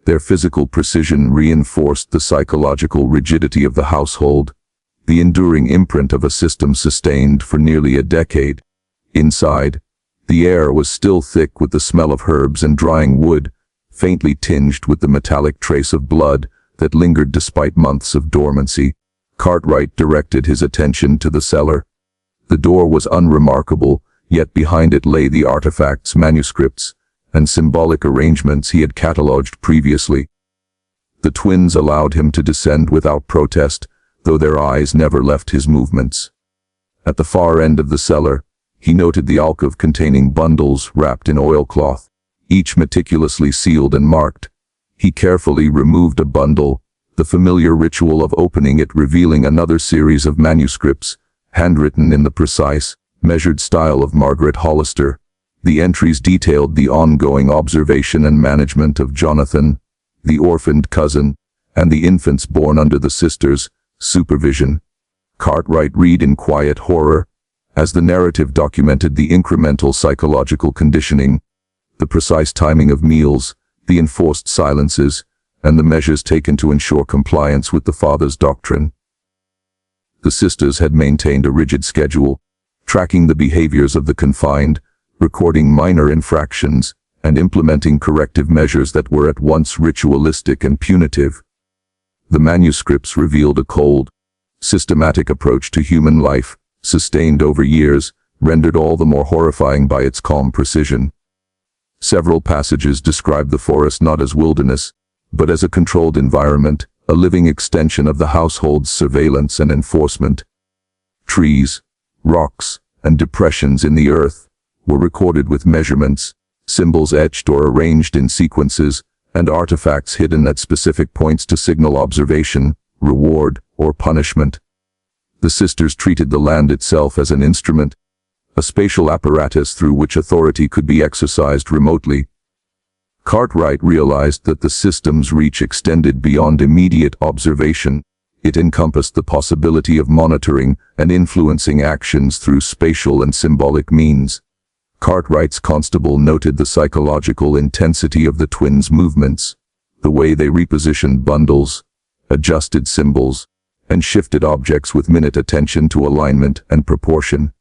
Their physical precision reinforced the psychological rigidity of the household, the enduring imprint of a system sustained for nearly a decade. Inside, the air was still thick with the smell of herbs and drying wood, faintly tinged with the metallic trace of blood that lingered despite months of dormancy. Cartwright directed his attention to the cellar. The door was unremarkable, yet behind it lay the artifacts, manuscripts, and symbolic arrangements he had catalogued previously. The twins allowed him to descend without protest, though their eyes never left his movements. At the far end of the cellar, he noted the alcove containing bundles wrapped in oilcloth, each meticulously sealed and marked. He carefully removed a bundle, the familiar ritual of opening it revealing another series of manuscripts, handwritten in the precise, measured style of Margaret Hollister. The entries detailed the ongoing observation and management of Jonathan, the orphaned cousin, and the infants born under the sisters' supervision. Cartwright read in quiet horror, as the narrative documented the incremental psychological conditioning, the precise timing of meals, the enforced silences, and the measures taken to ensure compliance with the father's doctrine. The sisters had maintained a rigid schedule, tracking the behaviors of the confined, recording minor infractions, and implementing corrective measures that were at once ritualistic and punitive. The manuscripts revealed a cold, systematic approach to human life, sustained over years, rendered all the more horrifying by its calm precision. Several passages describe the forest not as wilderness, but as a controlled environment, a living extension of the household's surveillance and enforcement. Trees, rocks, and depressions in the earth were recorded with measurements, symbols etched or arranged in sequences, and artifacts hidden at specific points to signal observation, reward, or punishment. The sisters treated the land itself as an instrument, a spatial apparatus through which authority could be exercised remotely. Cartwright realized that the system's reach extended beyond immediate observation. It encompassed the possibility of monitoring and influencing actions through spatial and symbolic means. Cartwright's constable noted the psychological intensity of the twins' movements, the way they repositioned bundles, adjusted symbols, and shifted objects with minute attention to alignment and proportion.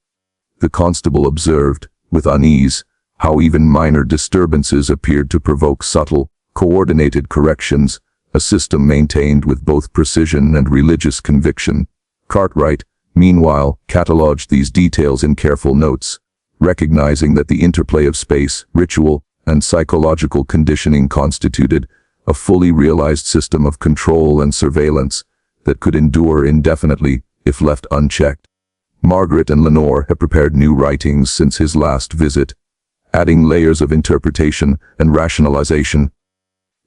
The constable observed, with unease, how even minor disturbances appeared to provoke subtle, coordinated corrections, a system maintained with both precision and religious conviction. Cartwright, meanwhile, catalogued these details in careful notes, recognizing that the interplay of space, ritual, and psychological conditioning constituted a fully realized system of control and surveillance that could endure indefinitely if left unchecked. Margaret and Lenore had prepared new writings since his last visit, adding layers of interpretation and rationalization.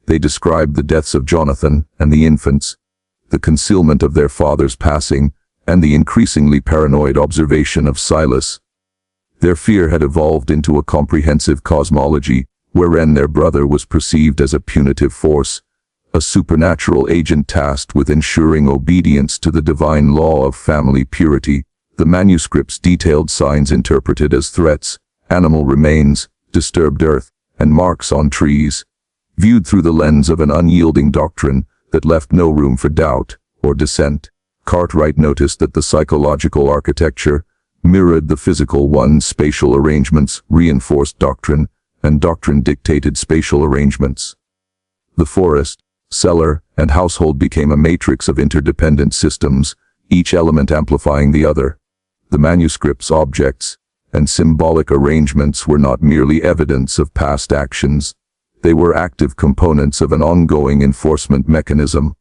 They described the deaths of Jonathan and the infants, the concealment of their father's passing, and the increasingly paranoid observation of Silas. Their fear had evolved into a comprehensive cosmology, wherein their brother was perceived as a punitive force, a supernatural agent tasked with ensuring obedience to the divine law of family purity. The manuscripts detailed signs interpreted as threats, animal remains, disturbed earth, and marks on trees, viewed through the lens of an unyielding doctrine that left no room for doubt or dissent. Cartwright noticed that the psychological architecture mirrored the physical one. Spatial arrangements reinforced doctrine, and doctrine dictated spatial arrangements. The forest, cellar, and household became a matrix of interdependent systems, each element amplifying the other. The manuscripts, objects, and symbolic arrangements were not merely evidence of past actions. They were active components of an ongoing enforcement mechanism.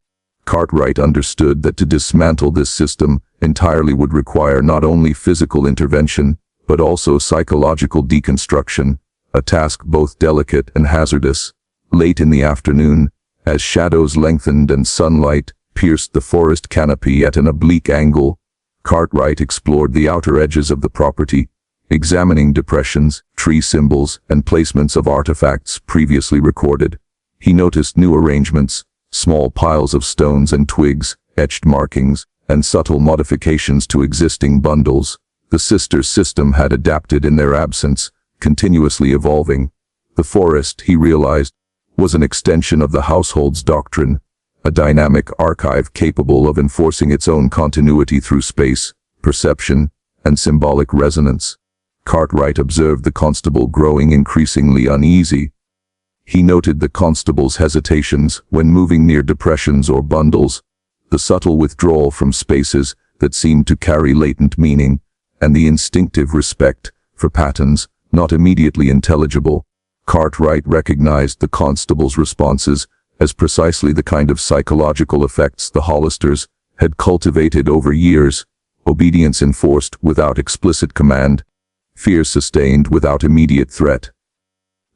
Cartwright understood that to dismantle this system entirely would require not only physical intervention, but also psychological deconstruction, a task both delicate and hazardous. Late in the afternoon, as shadows lengthened and sunlight pierced the forest canopy at an oblique angle, Cartwright explored the outer edges of the property, examining depressions, tree symbols, and placements of artifacts previously recorded. He noticed new arrangements, small piles of stones and twigs, etched markings, and subtle modifications to existing bundles. The sisters' system had adapted in their absence, continuously evolving. The forest, he realized, was an extension of the household's doctrine, a dynamic archive capable of enforcing its own continuity through space, perception, and symbolic resonance. Cartwright observed the constable growing increasingly uneasy. He noted the constable's hesitations when moving near depressions or bundles, the subtle withdrawal from spaces that seemed to carry latent meaning, and the instinctive respect for patterns not immediately intelligible. Cartwright recognized the constable's responses as precisely the kind of psychological effects the Hollisters had cultivated over years: obedience enforced without explicit command, fear sustained without immediate threat.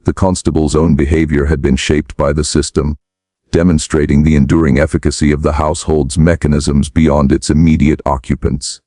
The constable's own behavior had been shaped by the system, demonstrating the enduring efficacy of the household's mechanisms beyond its immediate occupants.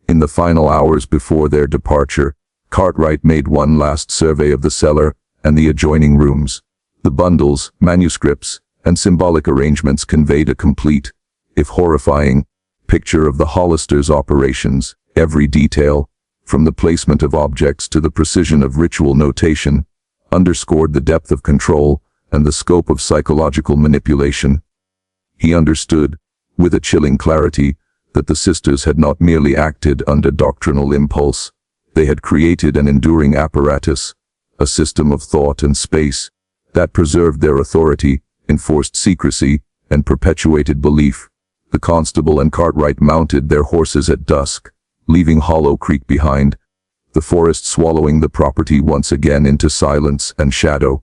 In the final hours before their departure, Cartwright made one last survey of the cellar and the adjoining rooms. The bundles, manuscripts, and symbolic arrangements conveyed a complete, if horrifying, picture of the Hollisters' operations. Every detail, from the placement of objects to the precision of ritual notation, underscored the depth of control and the scope of psychological manipulation. He understood, with a chilling clarity, that the sisters had not merely acted under doctrinal impulse. They had created an enduring apparatus, a system of thought and space, that preserved their authority, enforced secrecy, and perpetuated belief. The constable and Cartwright mounted their horses at dusk, leaving Hollow Creek behind, the forest swallowing the property once again into silence and shadow.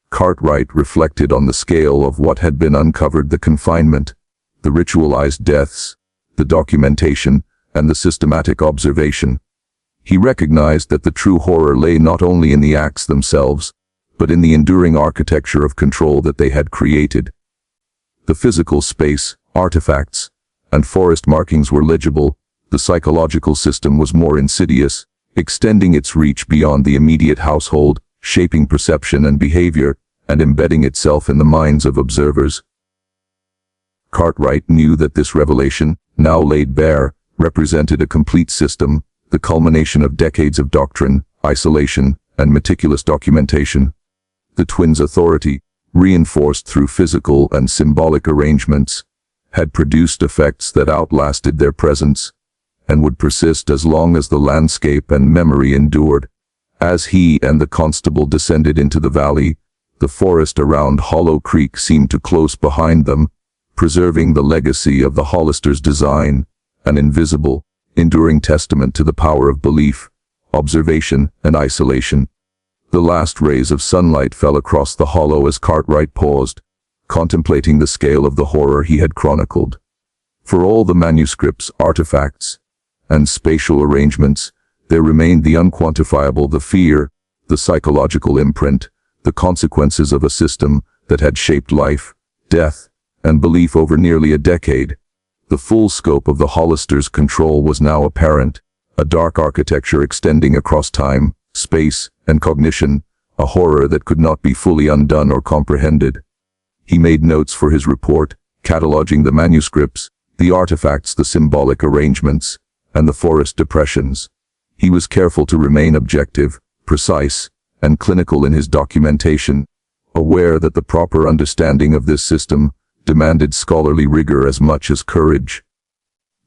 Cartwright reflected on the scale of what had been uncovered: the confinement, the ritualized deaths, the documentation, and the systematic observation. He recognized that the true horror lay not only in the acts themselves, but in the enduring architecture of control that they had created. The physical space, artifacts, and forest markings were legible. The psychological system was more insidious, extending its reach beyond the immediate household, shaping perception and behavior, and embedding itself in the minds of observers. Cartwright knew that this revelation, now laid bare, represented a complete system, the culmination of decades of doctrine, isolation, and meticulous documentation. The twins' authority, reinforced through physical and symbolic arrangements, had produced effects that outlasted their presence, and would persist as long as the landscape and memory endured. As he and the constable descended into the valley, the forest around Hollow Creek seemed to close behind them, preserving the legacy of the Hollisters' design, an invisible, enduring testament to the power of belief, observation, and isolation. The last rays of sunlight fell across the hollow as Cartwright paused, contemplating the scale of the horror he had chronicled. For all the manuscripts, artifacts, and spatial arrangements, there remained the unquantifiable, the fear, the psychological imprint, the consequences of a system that had shaped life, death, and belief over nearly a decade. The full scope of the Hollisters' control was now apparent, a dark architecture extending across time, space, and cognition, a horror that could not be fully undone or comprehended. He made notes for his report, cataloging the manuscripts, the artifacts, the symbolic arrangements, and the forest depressions. He was careful to remain objective, precise, and clinical in his documentation, aware that the proper understanding of this system demanded scholarly rigor as much as courage.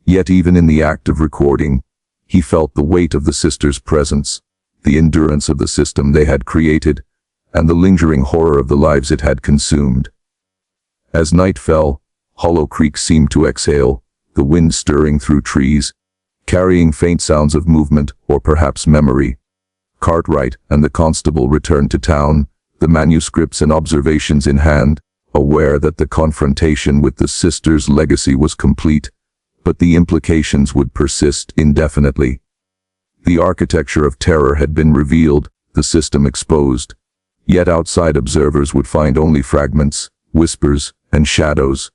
Yet even in the act of recording, he felt the weight of the sisters' presence, the endurance of the system they had created, and the lingering horror of the lives it had consumed. As night fell, Hollow Creek seemed to exhale, the wind stirring through trees, carrying faint sounds of movement or perhaps memory. Cartwright and the constable returned to town, the manuscripts and observations in hand, aware that the confrontation with the sisters' legacy was complete, but the implications would persist indefinitely. The architecture of terror had been revealed, the system exposed, yet outside observers would find only fragments, whispers, and shadows.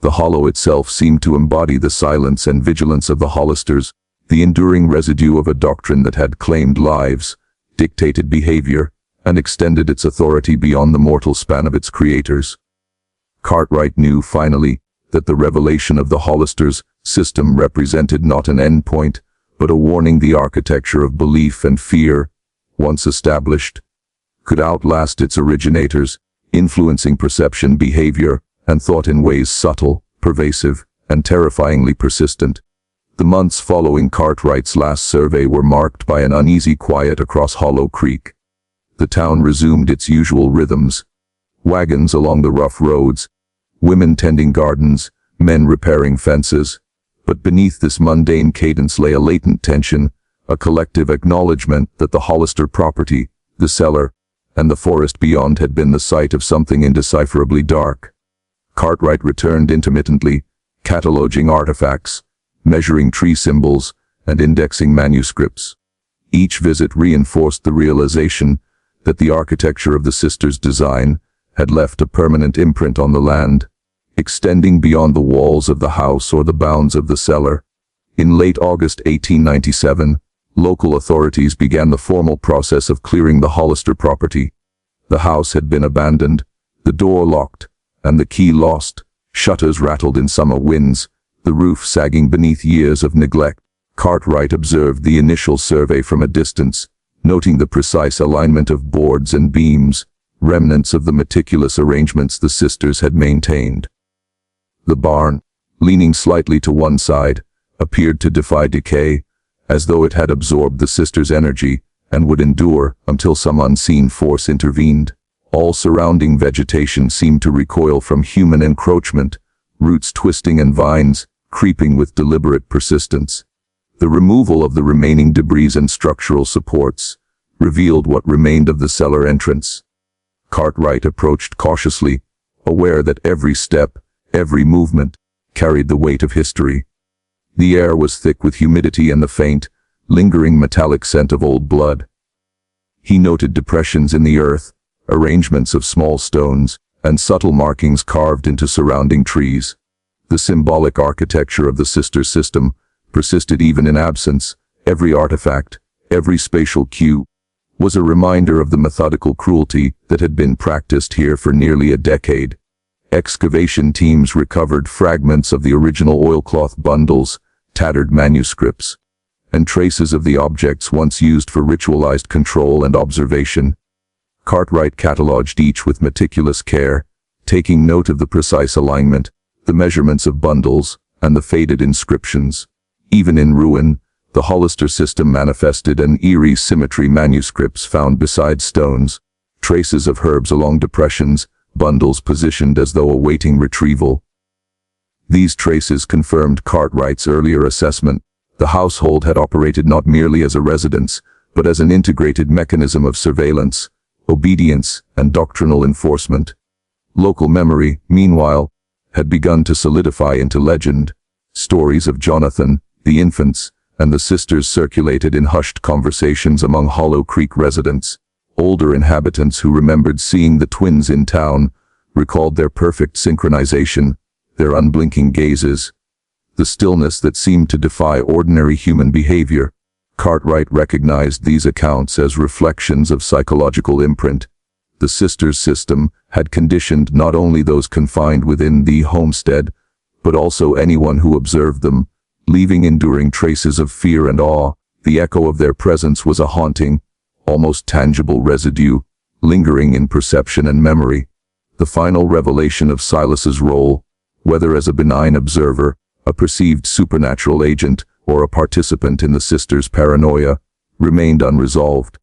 The hollow itself seemed to embody the silence and vigilance of the Hollisters, the enduring residue of a doctrine that had claimed lives, dictated behavior, and extended its authority beyond the mortal span of its creators. Cartwright knew, finally, that the revelation of the Hollisters' system represented not an endpoint, but a warning. The architecture of belief and fear, once established, could outlast its originators, influencing perception, behavior, and thought in ways subtle, pervasive, and terrifyingly persistent. The months following Cartwright's last survey were marked by an uneasy quiet across Hollow Creek. The town resumed its usual rhythms. Wagons along the rough roads, women tending gardens, men repairing fences. But beneath this mundane cadence lay a latent tension, a collective acknowledgement that the Hollister property, the cellar, and the forest beyond had been the site of something indecipherably dark. Cartwright returned intermittently, cataloging artifacts, measuring tree symbols, and indexing manuscripts. Each visit reinforced the realization that the architecture of the sisters' design had left a permanent imprint on the land, extending beyond the walls of the house or the bounds of the cellar. In late August 1897, local authorities began the formal process of clearing the Hollister property. The house had been abandoned, the door locked, and the key lost, shutters rattled in summer winds, the roof sagging beneath years of neglect. Cartwright observed the initial survey from a distance, noting the precise alignment of boards and beams, remnants of the meticulous arrangements the sisters had maintained. The barn, leaning slightly to one side, appeared to defy decay, as though it had absorbed the sisters' energy and would endure until some unseen force intervened. All surrounding vegetation seemed to recoil from human encroachment, roots twisting and vines creeping with deliberate persistence. The removal of the remaining debris and structural supports revealed what remained of the cellar entrance. Cartwright approached cautiously, aware that every step, every movement, carried the weight of history. The air was thick with humidity and the faint, lingering metallic scent of old blood. He noted depressions in the earth, arrangements of small stones, and subtle markings carved into surrounding trees. The symbolic architecture of the sister system persisted even in absence. Every artifact, every spatial cue, was a reminder of the methodical cruelty that had been practiced here for nearly a decade. Excavation teams recovered fragments of the original oilcloth bundles, tattered manuscripts, and traces of the objects once used for ritualized control and observation. Cartwright cataloged each with meticulous care, taking note of the precise alignment, the measurements of bundles, and the faded inscriptions. Even in ruin, the Hollister system manifested an eerie symmetry. Manuscripts found beside stones, traces of herbs along depressions, bundles positioned as though awaiting retrieval. These traces confirmed Cartwright's earlier assessment. The household had operated not merely as a residence, but as an integrated mechanism of surveillance, obedience, and doctrinal enforcement. Local memory, meanwhile, had begun to solidify into legend. Stories of Jonathan, the infants, and the sisters circulated in hushed conversations among Hollow Creek residents. Older inhabitants who remembered seeing the twins in town recalled their perfect synchronization, their unblinking gazes, the stillness that seemed to defy ordinary human behavior. Cartwright recognized these accounts as reflections of psychological imprint. The sisters' system had conditioned not only those confined within the homestead, but also anyone who observed them, leaving enduring traces of fear and awe. The echo of their presence was a haunting, almost tangible residue, lingering in perception and memory. The final revelation of Silas's role, whether as a benign observer, a perceived supernatural agent, or a participant in the sisters' paranoia, remained unresolved.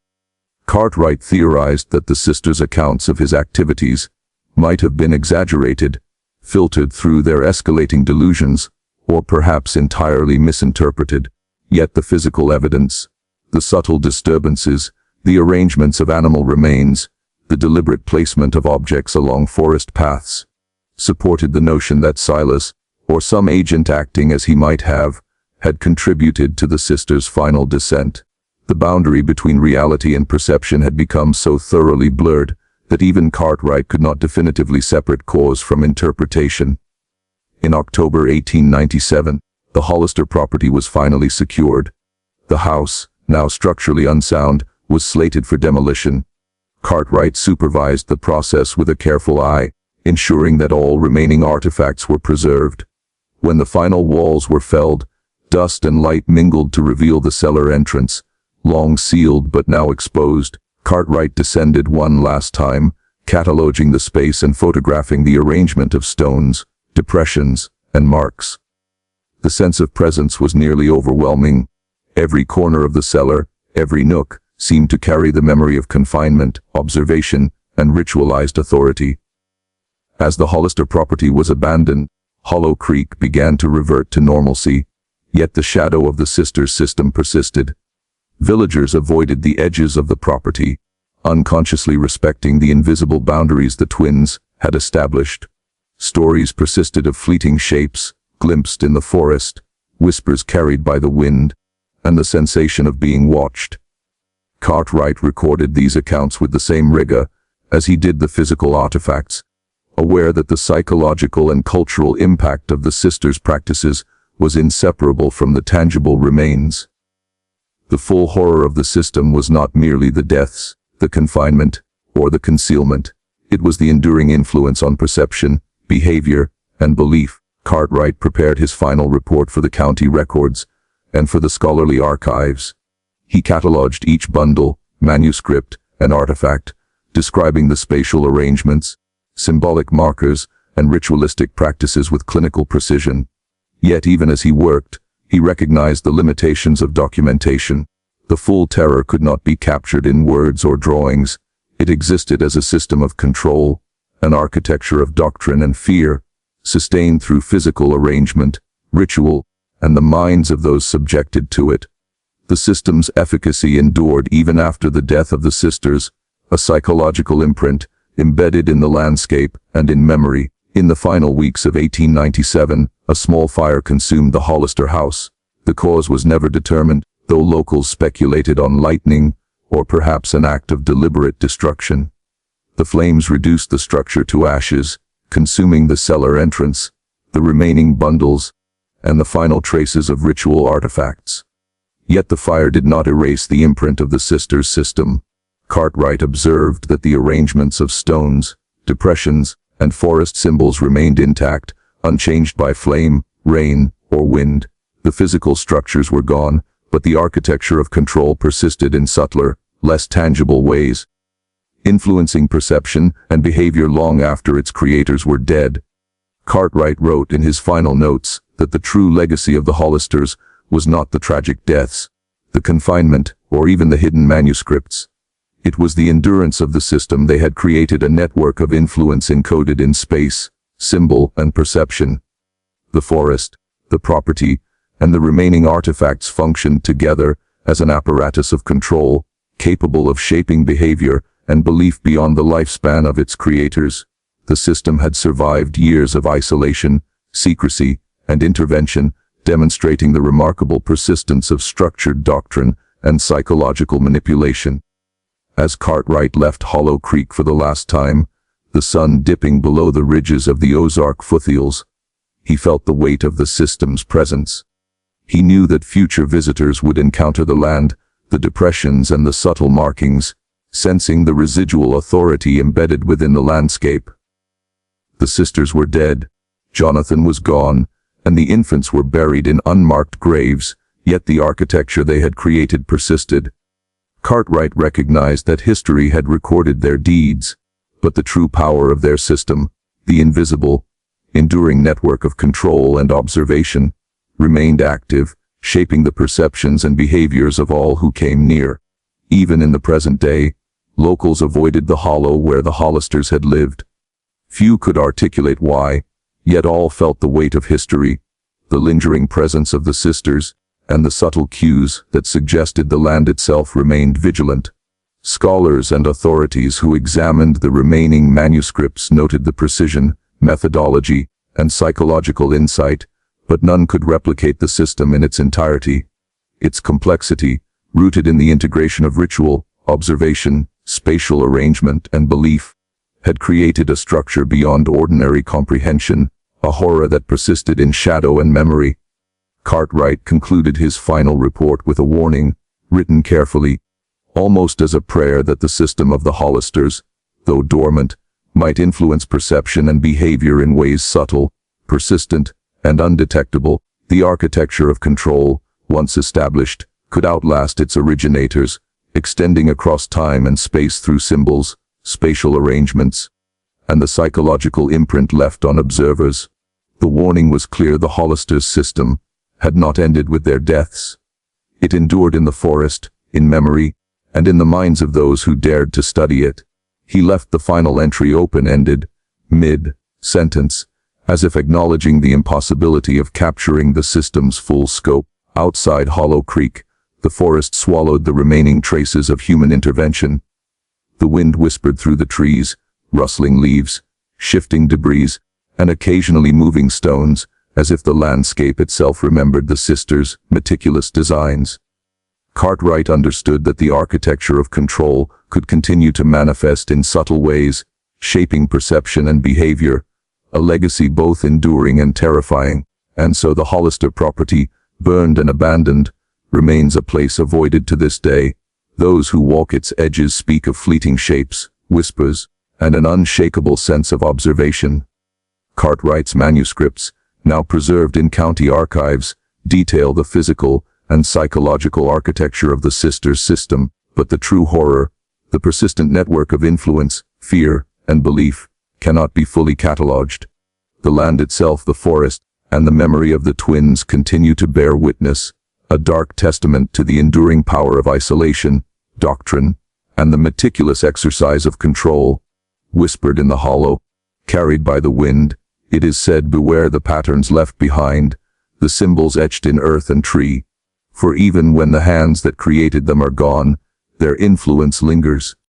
Cartwright theorized that the sisters' accounts of his activities might have been exaggerated, filtered through their escalating delusions, or perhaps entirely misinterpreted. Yet the physical evidence, the subtle disturbances, the arrangements of animal remains, the deliberate placement of objects along forest paths, supported the notion that Silas, or some agent acting as he might have, had contributed to the sisters' final descent. The boundary between reality and perception had become so thoroughly blurred that even Cartwright could not definitively separate cause from interpretation. In October 1897, the Hollister property was finally secured. The house, now structurally unsound, was slated for demolition. Cartwright supervised the process with a careful eye, ensuring that all remaining artifacts were preserved. When the final walls were felled, dust and light mingled to reveal the cellar entrance, long sealed but now exposed. Cartwright descended one last time, cataloging the space and photographing the arrangement of stones, depressions, and marks. The sense of presence was nearly overwhelming. Every corner of the cellar, every nook, seemed to carry the memory of confinement, observation, and ritualized authority. As the Hollister property was abandoned, Hollow Creek began to revert to normalcy, yet the shadow of the sisters' system persisted. Villagers avoided the edges of the property, unconsciously respecting the invisible boundaries the twins had established. Stories persisted of fleeting shapes, glimpsed in the forest, whispers carried by the wind, and the sensation of being watched. Cartwright recorded these accounts with the same rigor as he did the physical artifacts, aware that the psychological and cultural impact of the sisters' practices was inseparable from the tangible remains. The full horror of the system was not merely the deaths, the confinement, or the concealment. It was the enduring influence on perception, behavior, and belief. Cartwright prepared his final report for the county records and for the scholarly archives. He cataloged each bundle, manuscript, and artifact, describing the spatial arrangements, symbolic markers, and ritualistic practices with clinical precision. Yet even as he worked, he recognized the limitations of documentation. The full terror could not be captured in words or drawings. It existed as a system of control, an architecture of doctrine and fear, sustained through physical arrangement, ritual, and the minds of those subjected to it. The system's efficacy endured even after the death of the sisters, a psychological imprint embedded in the landscape and in memory. In the final weeks of 1897, a small fire consumed the Hollister house. The cause was never determined, though locals speculated on lightning, or perhaps an act of deliberate destruction. The flames reduced the structure to ashes, consuming the cellar entrance, the remaining bundles, and the final traces of ritual artifacts. Yet the fire did not erase the imprint of the sisters' system. Cartwright observed that the arrangements of stones, depressions, and forest symbols remained intact, unchanged by flame, rain, or wind. The physical structures were gone, but the architecture of control persisted in subtler, less tangible ways, influencing perception and behavior long after its creators were dead. Cartwright wrote in his final notes that the true legacy of the Hollisters was not the tragic deaths, the confinement, or even the hidden manuscripts. It was the endurance of the system. They had created a network of influence encoded in space, symbol, and perception. The forest, the property, and the remaining artifacts functioned together as an apparatus of control, capable of shaping behavior and belief beyond the lifespan of its creators. The system had survived years of isolation, secrecy, and intervention, demonstrating the remarkable persistence of structured doctrine and psychological manipulation. As Cartwright left Hollow Creek for the last time, the sun dipping below the ridges of the Ozark foothills, he felt the weight of the system's presence. He knew that future visitors would encounter the land, the depressions and the subtle markings, sensing the residual authority embedded within the landscape. The sisters were dead, Jonathan was gone, and the infants were buried in unmarked graves, yet the architecture they had created persisted. Cartwright recognized that history had recorded their deeds, but the true power of their system, the invisible, enduring network of control and observation, remained active, shaping the perceptions and behaviors of all who came near. Even in the present day, locals avoided the hollow where the Hollisters had lived. Few could articulate why, yet all felt the weight of history, the lingering presence of the sisters, and the subtle cues that suggested the land itself remained vigilant. Scholars and authorities who examined the remaining manuscripts noted the precision, methodology, and psychological insight, but none could replicate the system in its entirety. Its complexity, rooted in the integration of ritual, observation, spatial arrangement, and belief, had created a structure beyond ordinary comprehension, a horror that persisted in shadow and memory. Cartwright concluded his final report with a warning, written carefully, almost as a prayer that the system of the Hollisters, though dormant, might influence perception and behavior in ways subtle, persistent, and undetectable. The architecture of control, once established, could outlast its originators, extending across time and space through symbols, spatial arrangements, and the psychological imprint left on observers. The warning was clear: the Hollisters' system had not ended with their deaths. It endured in the forest, in memory, and in the minds of those who dared to study it. He left the final entry open-ended, mid-sentence, as if acknowledging the impossibility of capturing the system's full scope. Outside Hollow Creek, the forest swallowed the remaining traces of human intervention. The wind whispered through the trees, rustling leaves, shifting debris, and occasionally moving stones, as if the landscape itself remembered the sisters' meticulous designs. Cartwright understood that the architecture of control could continue to manifest in subtle ways, shaping perception and behavior, a legacy both enduring and terrifying. And so the Hollister property, burned and abandoned, remains a place avoided to this day. Those who walk its edges speak of fleeting shapes, whispers, and an unshakable sense of observation. Cartwright's manuscripts, now preserved in county archives, detail the physical and psychological architecture of the sisters' system, but the true horror, the persistent network of influence, fear, and belief, cannot be fully catalogued. The land itself, the forest, and the memory of the twins continue to bear witness, a dark testament to the enduring power of isolation, doctrine, and the meticulous exercise of control. Whispered in the hollow, carried by the wind, it is said, beware the patterns left behind, the symbols etched in earth and tree. For even when the hands that created them are gone, their influence lingers.